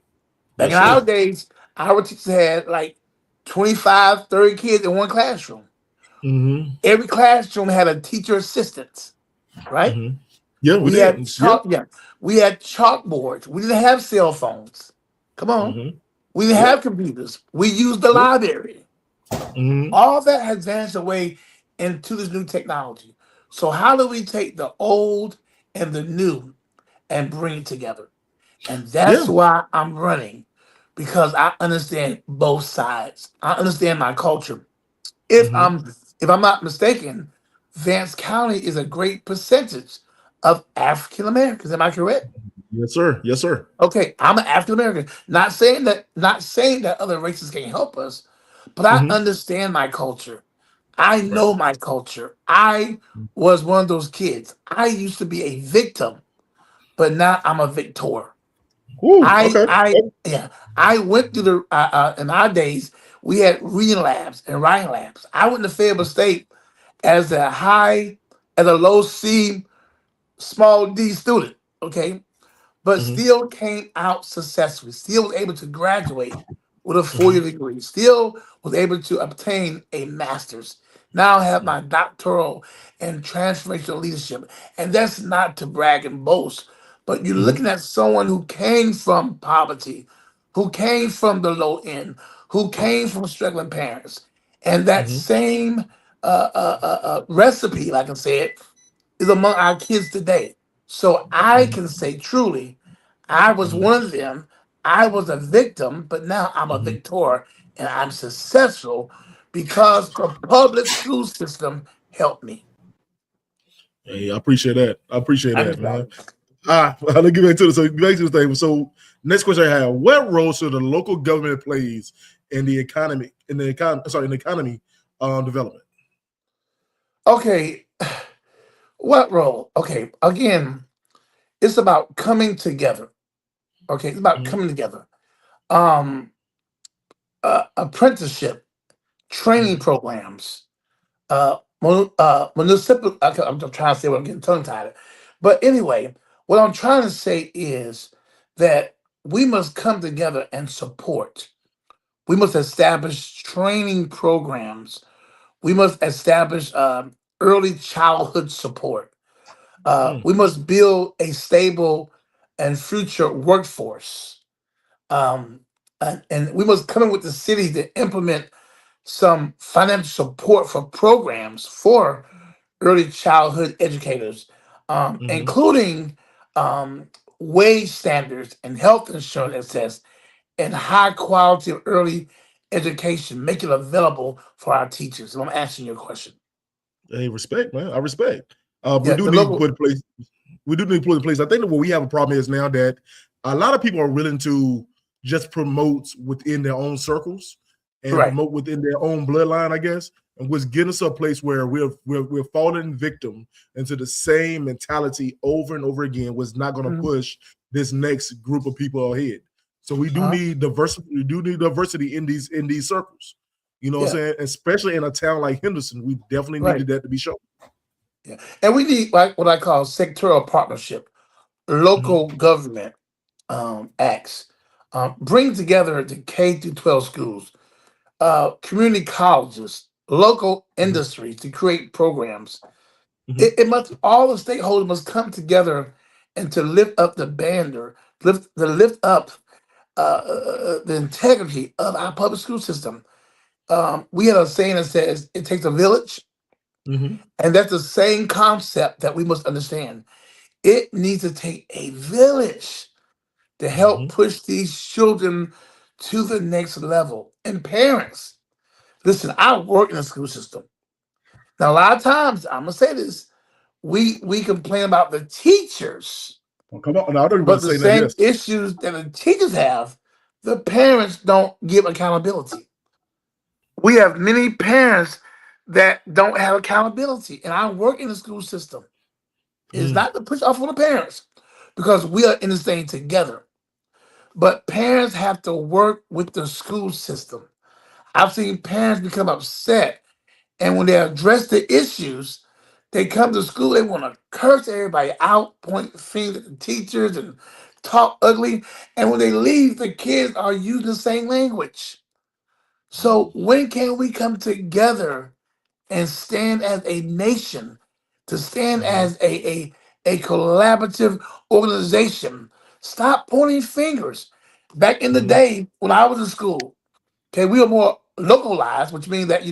Back Yes, in sir. our days, our teachers had like 25, 30 kids in one classroom. Mm-hmm. Every classroom had a teacher assistant, right? Mm-hmm. Yeah, we We did. had Yeah. we had chalkboards. We didn't have cell phones. Come on. Mm-hmm. We didn't Yep. have computers. We used the Yep. library. Mm-hmm. All that has vanished away into this new technology. So how do we take the old and the new and bring it together? And that's Yeah. why I'm running because I understand both sides. I understand my culture. If Mm-hmm. I'm if I'm not mistaken, Vance County is a great percentage of African Americans. Am I correct? Yes, sir. Yes, sir. Okay, I'm an African American. Not saying that other races can't help us, but I Mm-hmm. understand my culture. I Right. know my culture. I was one of those kids. I used to be a victim, but now I'm a victor. Woo. I Okay. I yeah. I went through the in our days we had reading labs and writing labs. I went to Fayetteville State as as a low C, small D student. Okay, but Mm-hmm. still came out successfully, still was able to graduate with a Mm-hmm. four-year degree, still was able to obtain a master's. Now I have my doctoral in transformational leadership. And that's not to brag and boast, but you're Mm-hmm. looking at someone who came from poverty, who came from the low end, who came from struggling parents. And that Mm-hmm. same recipe, like I said, is among our kids today. So I can say truly, I was Mhm. one of them. I was a victim, but now I'm a Mhm. victor and I'm successful because the public school system helped me. Hey, I appreciate that. I appreciate I'm that, just man. proud. Let's get back to the thing. So next question I have: what role should the local government plays in the economy development? Okay, what role? Okay, again, it's about coming together. Okay, it's about Mhm. coming together. Um, apprenticeship, training Mhm. programs, municipal. Okay, I'm trying to say what I'm getting tongue tied. But anyway, what I'm trying to say is that we must come together and support. We must establish training programs. We must establish early childhood support. Mhm. We must build a stable and future workforce. Um, and we must come in with the city to implement some financial support for programs for early childhood educators, Mhm. including um, wage standards and health insurance access and high quality of early education, make it available for our teachers. And I'm answering your question. Hey, respect, man. I respect. We Yeah, do the need to local, put in place. We do need to put in place. I think that what we have a problem is now that a lot of people are willing to just promote within their own circles and right. promote within their own bloodline, I guess, and what's getting us to a place where we're falling victim into the same mentality over and over again. Was not going to Mhm. push this next group of people ahead. So we do Uh-huh. need diversity. We do need diversity in these circles. You know what I'm Yeah, saying? Especially in a town like Henderson, we definitely right. needed that to be shown. Yeah. And we need like what I call sectoral partnership, Mhm. local government acts. Bring together the K through 12 schools, community colleges, local Mhm. industries to create programs. Mhm. It must all the stakeholders must come together and to lift up the banner, lift up the integrity of our public school system. We have a saying that says it takes a village, Mhm. and that's the same concept that we must understand. It needs to take a village to help Mhm. push these children to the next level. And parents, listen, I work in the school system. Now, a lot of times, I'm gonna say this, we complain about the teachers, Oh, come on. No, I don't even want but to the say that. same Yes. issues that the teachers have, the parents don't give accountability. We have many parents that don't have accountability, and I work in the school system. It's Mm. not to push off on the parents because we are in this thing together. But parents have to work with the school system. I've seen parents become upset, and when they address the issues, they come to school, they want to curse everybody out, point fingers at the teachers, and talk ugly. And when they leave, the kids are using the same language. So when can we come together and stand as a nation, to stand Mhm. as a collaborative organization? Stop pointing fingers. Back in the Mhm. day when I was in school, okay, we were more localized, which means that,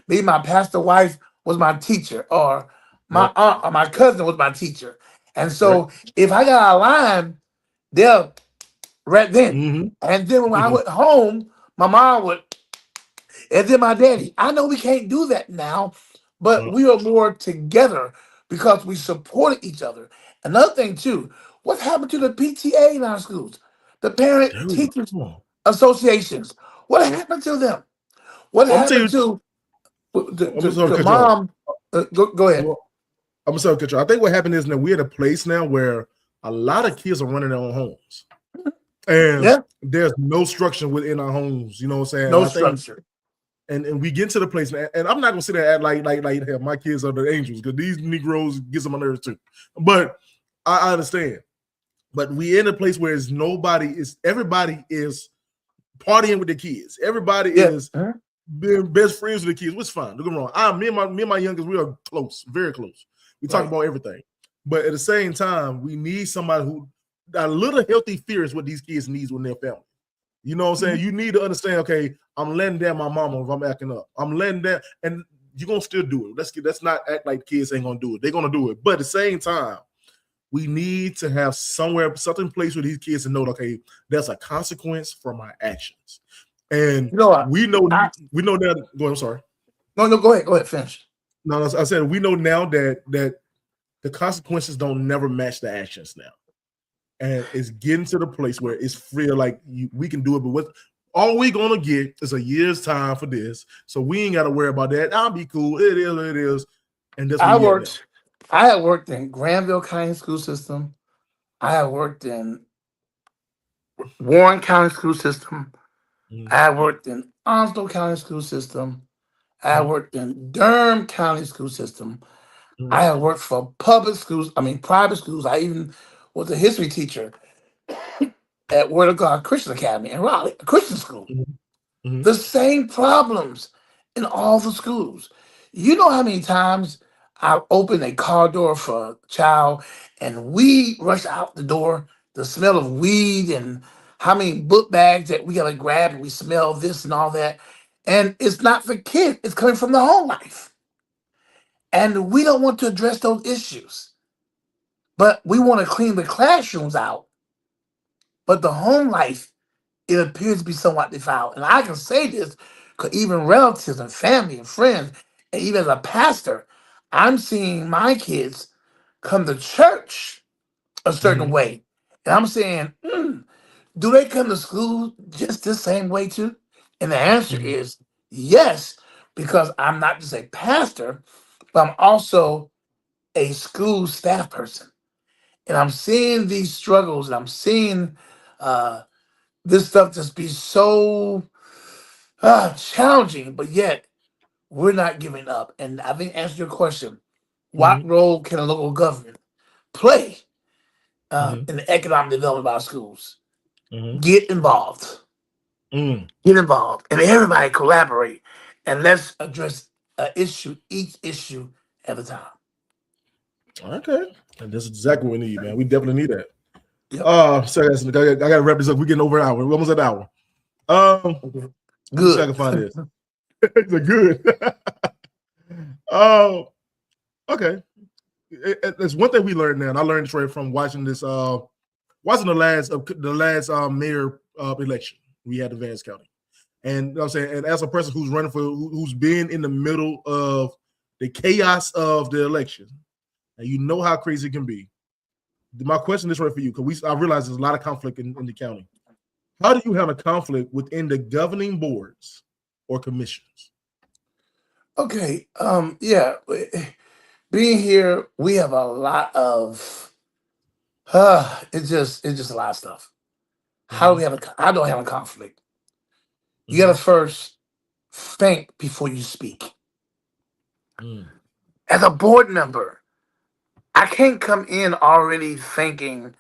maybe my pastor wife was my teacher, or my Yep. aunt or my cousin was my teacher. And Right. so if I got out of line, they'll right then. Mhm. And then when I Mhm. went home, my mom would, and then my daddy. I know we can't do that now, but Uh, we are more together because we support each other. Another thing too, what happened to the PTA in our schools? The parent there we go. teachers Come on. associations. What happened to them? What Well, I'm gonna tell happened you. to I'm just gonna the cut you off. mom? Go ahead. Well, I'm gonna cut you off. I think what happened is that we're at a place now where a lot of kids are running their own homes, and Yeah, there's no structure within our homes. You know what I'm saying? no I think, structure. and we get to the place, and I'm not gonna sit there and act like hell, my kids are the angels because these Negroes get some on nerves too. But I understand. But we in a place where it's nobody is everybody is partying with the kids. Everybody Yeah. is being best friends with the kids, which is fine. Don't get me wrong. Me and my youngest, we are close, very close. We talk Right. about everything. But at the same time, we need somebody who a little healthy fear is what these kids need when they're family. You know what I'm saying? Mhm. You need to understand, okay, I'm letting down my mama if I'm acting up. I'm letting down, and you're gonna still do it. Let's not act like kids ain't gonna do it. They're gonna do it. But at the same time, We need to have something place for these kids to know, okay, there's a consequence for my actions. And You know what? we know that. Go, I'm sorry. No, go ahead. Go ahead. Finish. No, I said we know now that the consequences don't never match the actions now, and it's getting to the place where it's free. Like we can do it, but what all we gonna get is a year's time for this, so we ain't got to worry about that. I'll be cool. It is what it is, and that's where I we at now. worked. I have worked in Granville County School System. I have worked in Warren County School System. Mm-hmm. I have worked in Onslow County School System. I have worked in Durham County School System. Mm-hmm. I have worked for public schools. I mean, private schools. I even was a history teacher at Word of God Christian Academy in Raleigh, a Christian school. Mm-hmm. The same problems in all the schools. You know how many times I opened a car door for a child and we rush out the door, the smell of weed, and how many book bags that we gotta grab and we smell this and all that. And it's not for kids, it's coming from the home life. And we don't want to address those issues. But we want to clean the classrooms out. But the home life, it appears to be somewhat defiled. And I can say this because even relatives and family and friends, and even as a pastor, I'm seeing my kids come to church a certain way. And I'm saying, do they come to school just the same way too? And the answer is yes, because I'm not just a pastor, but I'm also a school staff person. And I'm seeing these struggles and I'm seeing uh, this stuff just be so challenging, but yet we're not giving up. And I think answer your question, what Mm-hmm. role can a local government play Mm-hmm. in the economic development of our schools? Mm-hmm. Get involved. Mm. Get involved. And everybody collaborate. And let's address each issue at a time. Okay, and this is exactly what we need, man. We definitely need that. Yep. Sorry, I gotta wrap this up. We're getting over an hour. We're almost at an hour. Okay. Let me see if I Good. can find this. It's a good. Oh, okay. There's one thing we learned now, and I learned this right from watching this. Watching the last mayor election we had in Vance County, and you know what I'm saying, and as a person who's running for, who's been in the middle of the chaos of the election, and you know how crazy it can be. My question is right for you, because I realize there's a lot of conflict in the county. How do you have a conflict within the governing boards or commissions? Okay. Yeah. Being here, we have a lot of it's just a lot of stuff. How do Mm-hmm. we have how do I have a conflict? You Mm-hmm. gotta first think before you speak. Mm-hmm. As a board member, I can't come in already thinking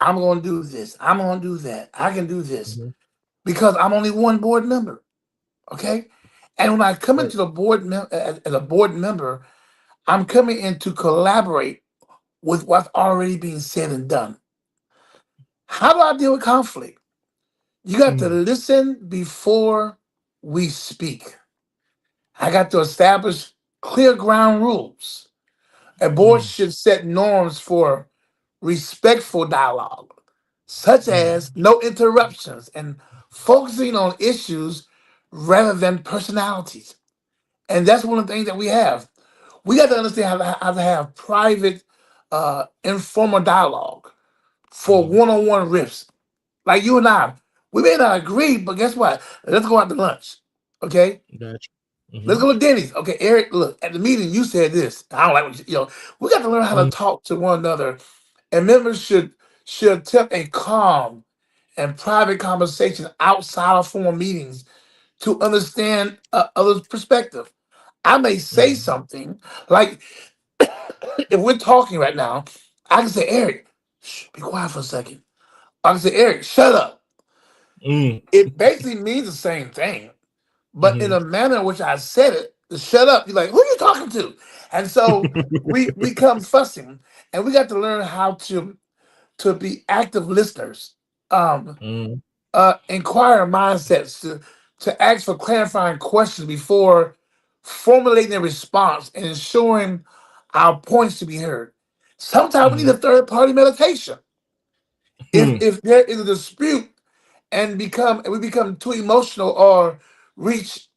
I'm gonna do this, I'm gonna do that, I can do this, Mm-hmm. because I'm only one board member. Okay? And when I come Right. into the as a board member, I'm coming in to collaborate with what's already being said and done. How do I deal with conflict? You got to Mm-hmm. listen before we speak. I got to establish clear ground rules. A board should set norms for respectful dialogue, such Mm-hmm. as no interruptions and focusing on issues rather than personalities. And that's one of the things that we have. We got to understand how to have private, informal dialogue for Mm-hmm. one-on-one riffs. Like you and I, we may not agree, but guess what? Let's go out to lunch. Okay? Gotcha. Let's Mm-hmm. go to Denny's. Okay, Eric, look, at the meeting you said this. I don't like what we got to learn how to talk to one another. And members should attempt a calm and private conversation outside of formal meetings to understand others' perspective. I may say Mm-hmm. something like if we're talking right now, I can say, Eric, shh, be quiet for a second. I can say, Eric, shut up. It basically means the same thing, but in Mm-hmm. a manner in which I said it, to shut up, you're like, who are you talking to? And so we come fussing, and we got to learn how to be active listeners, um, Mm-hmm. inquire mindsets, to ask for clarifying questions before formulating a response and ensuring our points to be heard. Sometimes we need a third party medication. Hmm. If there is a dispute and we become too emotional or reach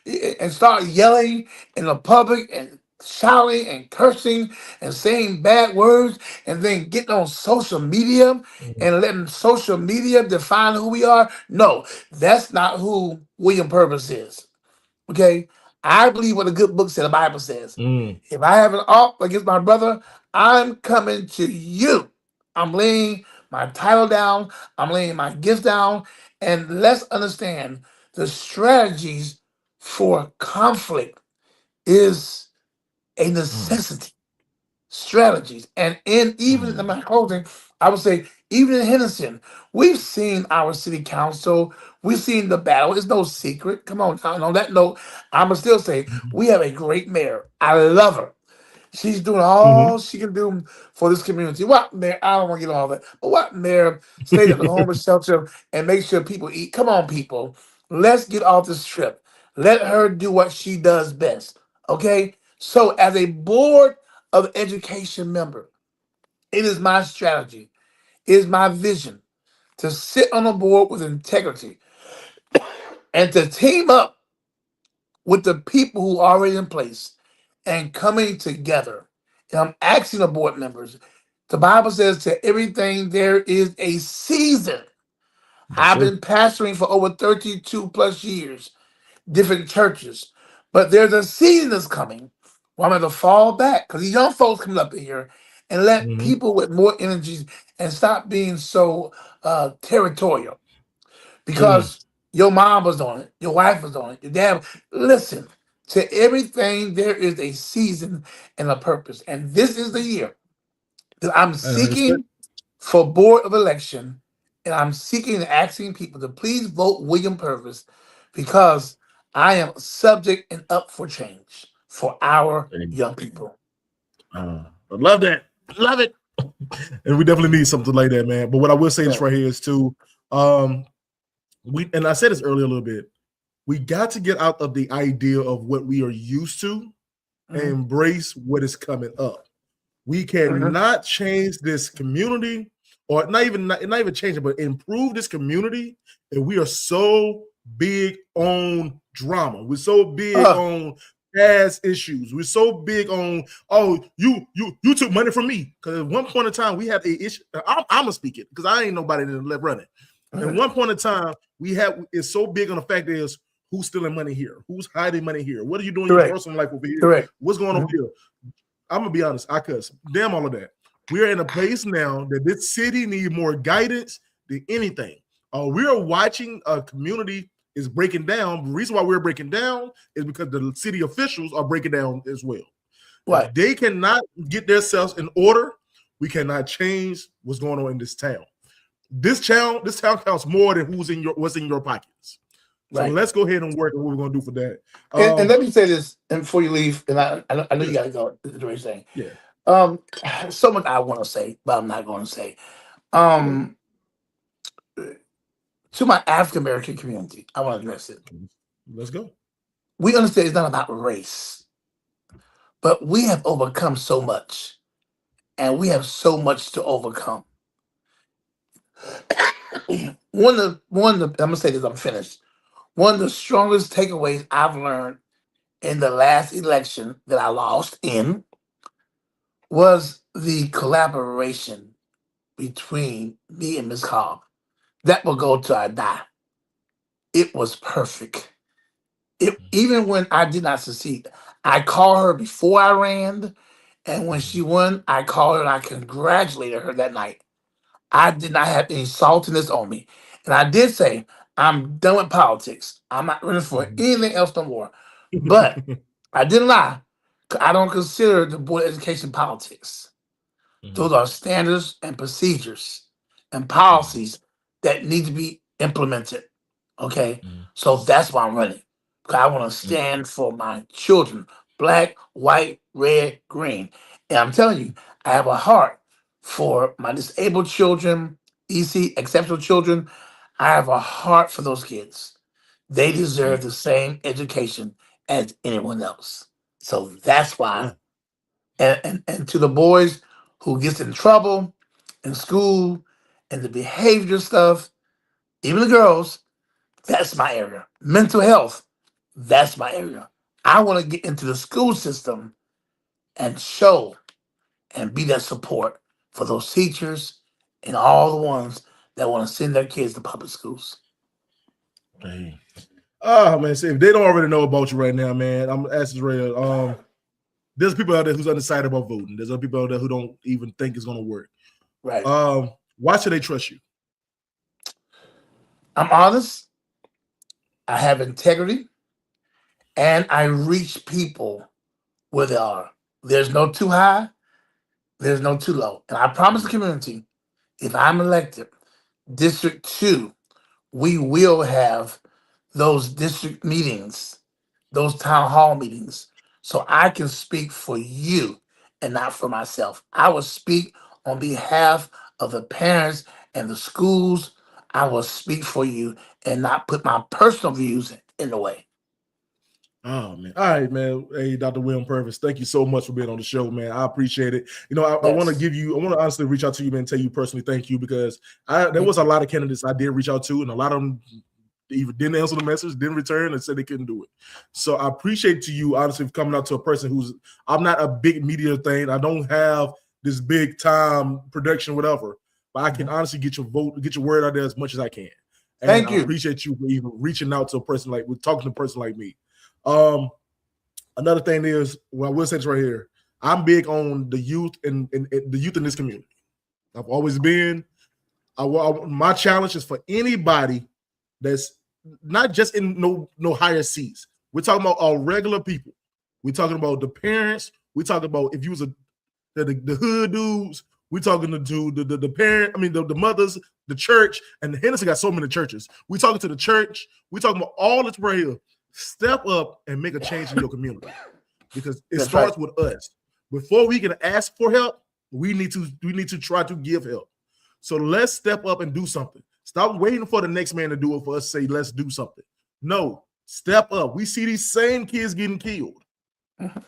and start yelling in the public and shouting and cursing and saying bad words and then getting on social media and letting social media define who we are. No, that's not who William Purvis is. Okay, I believe what a good book said. The Bible says, Mm. if I have an ought against my brother, I'm coming to you. I'm laying my title down. I'm laying my gifts down, and let's understand the strategies for conflict is a Mm. necessity. Strategies, and in even in Mm. my closing, I would say even in Henderson, we've seen our city council. We've seen the battle. It's no secret. Come on, now. And on that note, I'm gonna still say we have a great mayor. I love her. She's doing all Mhm. she can do for this community. What mayor? I don't want to get all that. But what mayor stays at the homeless shelter and make sure people eat? Come on, people. Let's get off this trip. Let her do what she does best. Okay. So, as a board of education member, it is my strategy, it is my vision to sit on a board with integrity and to team up with the people who are already in place and coming together. And I'm asking the board members, the Bible says to everything there is a season. Yes, I've sir. been pastoring for over 32 plus years, different churches, but there's a season that's coming where I'm going to fall back because these young folks coming up in here and let Mhm. people with more energy and stop being so territorial Mm. because your mom was on it, your wife was on it, your dad. Listen, to everything there is a season and a purpose, and this is the year that I'm I understand. seeking for board of election, and I'm seeking and asking people to please vote William Purvis because I am subject and up for change for our young people. I love that. Love it. And we definitely need something like that, man. But what I will say this Yeah. right here is too, um, we and I said this earlier a little bit. We got to get out of the idea of what we are used to and Mhm. embrace what is coming up. We Mhm. cannot change this community, or not even change it, but improve this community. And we are so big on drama. We're so big Uh, on past issues. We're so big on you took money from me because at one point in time we had a issue. I'm gonna speak it because I ain't nobody to let run it. At mhm. one point in time, we have it's so big on the fact is who's stealing money here, who's hiding money here, what are you doing in your Correct. personal life over here, Correct. what's going on Mhm. here. I'm gonna be honest, I cuss. Damn all of that. We're in a place now that this city needs more guidance than anything. We are watching a community is breaking down. The reason why we're breaking down is because the city officials are breaking down as well. If Right. they cannot get themselves in order, we cannot change what's going on in this town. This town counts more than what's in your pockets. So Right. let's go ahead and work on what we're gonna do for that. And let me say this, and before you leave, and I know you Yeah, got to go. This is what you're saying. yeah, Um, so much I want to say, but I'm not going to say. yeah. Um, to my African American community, I want to address it. Let's go. We understand it's not about race, but we have overcome so much, and we have so much to overcome. I'm gonna say this. I'm finished. One of the strongest takeaways I've learned in the last election that I lost in was the collaboration between me and Ms. Cobb. That will go till I die. It was perfect. Even when I did not succeed, I called her before I ran, and when she won, I called her and I congratulated her that night. I did not have any saltiness on me, and I did say I'm done with politics. I'm not running for anything else no more. But I didn't lie. 'Cause I don't consider the board of education politics. Those are standards and procedures and policies that need to be implemented. Okay. So that's why I'm running. 'Cause I want to stand for my children, black, white, red, green. And I'm telling you, I have a heart for my disabled children, EC, exceptional children. I have a heart for those kids. They deserve the same education as anyone else. So that's why. Yeah. And to the boys, who gets in trouble in school and the behavior stuff, even the girls, that's my area. Mental health, that's my area. I want to get into the school system and show and be that support for those teachers and all the ones that want to send their kids to public schools. Hey. Oh man, see, if they don't already know about you right now, man, I'm asking real. There's people out there who's undecided about voting. There's other people out there who don't even think it's gonna work. Right. Why should they trust you? I'm honest. I have integrity, and I reach people where they are. There's no too high. There's no too low. And I promise the community, if I'm elected, District 2, we will have those district meetings, those town hall meetings, so I can speak for you and not for myself. I will speak on behalf of the parents and the schools. I will speak for you and not put my personal views in the way. Oh man. All right, man. Hey, Dr. William Purvis, thank you so much for being on the show, man. I appreciate it. You know, I want to honestly reach out to you, man, and tell you personally thank you, because there was a lot of candidates I did reach out to, and a lot of them either didn't answer the message, didn't return, and said they couldn't do it. So I appreciate you honestly coming out to a person who's, I'm not a big media thing. I don't have this big time production, whatever, but I can honestly get your vote, get your word out there as much as I can. And Thank you. I appreciate you for even reaching out to a person like, we're talking to a person like me. Another thing is, well, I will say this right here. I'm big on the youth and the youth in this community. I've always been. My challenge is for anybody that's not just in no higher seats. We're talking about all regular people. We're talking about the parents. We're talking about if you was the hood dudes. We're talking to the parent. I mean the mothers, the church, and Henderson got so many churches. We're talking to the church. We're talking about all this right here. Step up and make a change in your community, because it starts with us. Before we can ask for help, we need to try to give help. So let's step up and do something. Stop waiting for the next man to do it for us to say, let's do something. No, step up. We see these same kids getting killed.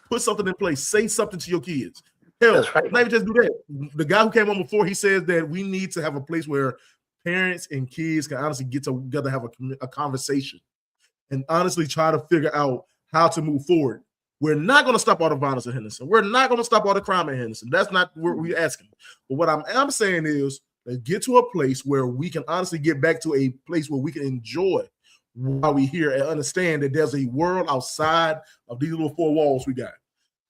Put something in place. Say something to your kids. Hell, not even just do that. The guy who came on before, he says that we need to have a place where parents and kids can honestly get together, have a conversation, and honestly try to figure out how to move forward. We're not going to stop all the violence in Henderson. We're not going to stop all the crime in Henderson. That's not what we're asking. But what I'm saying is, let's get to a place where we can honestly get back to a place where we can enjoy while we're here and understand that there's a world outside of these little four walls we got.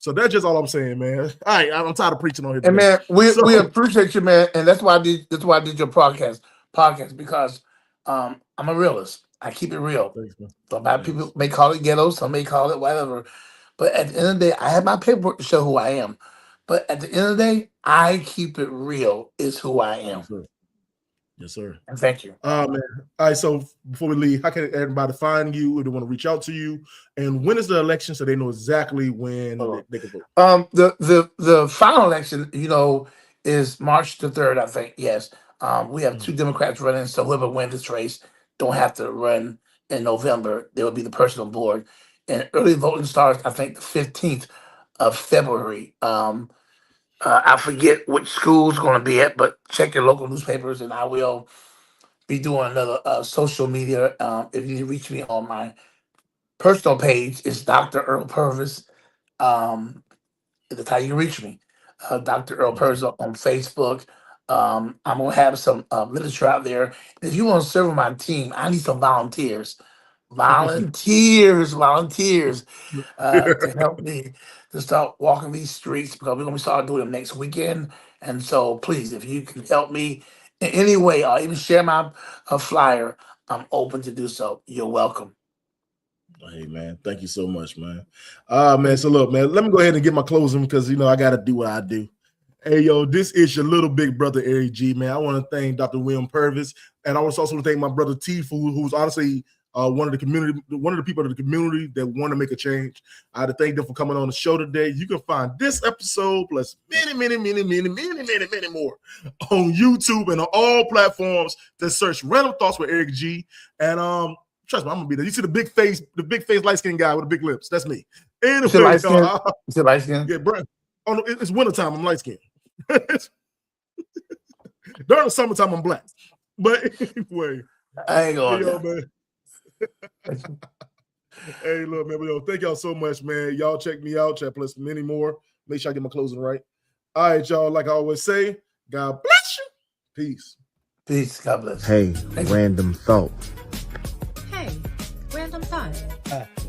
So that's just all I'm saying, man. All right, I'm tired of preaching on here. And man, we appreciate you, man. And that's why I did your podcast because I'm a realist. I keep it real. Thanks, people may call it ghetto, some may call it whatever. But at the end of the day, I have my paperwork to show who I am. But at the end of the day, I keep it real is who I am. Yes, sir. And thank you. Man. All right, so before we leave, how can everybody find you if they want to reach out to you? And when is the election so they know exactly when they can vote? The final election, is March the 3rd, I think. Yes. We have two Democrats running, so whoever wins this race don't have to run in November. They will be the person on board. And early voting starts, I think, the 15th of February. I forget which school's going to be at, but check your local newspapers, and I will be doing another social media. If you need to reach me on my personal page, it's Dr. Earl Purvis. That's how you reach me. Dr. Earl Purvis on Facebook. I'm going to have some literature out there. If you want to serve on my team, I need some volunteers. Volunteers to help me to start walking these streets, because we're going to start doing them next weekend. And so please, if you can help me in any way, or even share my flyer, I'm open to do so. You're welcome. Hey man, thank you so much, man. Man, so look, man, let me go ahead and get my closing, because I got to do what I do. Hey, yo, this is your little big brother, Eric G, man. I want to thank Dr. William Purvis, and I want also to thank my brother T, who's honestly one of the people of the community that want to make a change. I had to thank them for coming on the show today. You can find this episode plus many more on YouTube and on all platforms. Just search Random Thoughts with Eric G. And trust me, I'm gonna be there. You see the big face light skinned guy with the big lips. That's me. Anyway, Is it light skin? Yeah, bro. Oh, no, it's wintertime. I'm light skinned. During the summertime, I'm black. But anyway, I ain't going yo, there. man. Hey, look, man. Yo, thank y'all so much, man. Y'all check me out. Chat plus many more. Make sure I get my closing right. All right, y'all. Like I always say, God bless you. Peace. Peace. God bless. Hey, random thought. Hey, random thought.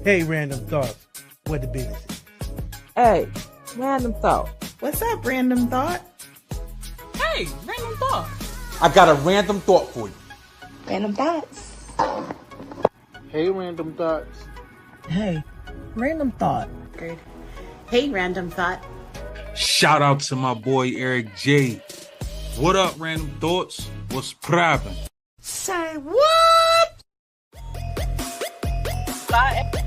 Hey, random thoughts. What the business is. Hey, random thought. What's up, random thought? Hey, random thought. I got a random thought for you. Random thoughts. Hey, random thoughts. Hey, random thought. Great. Hey, random thought. Shout out to my boy Eric J. What up, random thoughts? What's poppin'? Say what? Bye.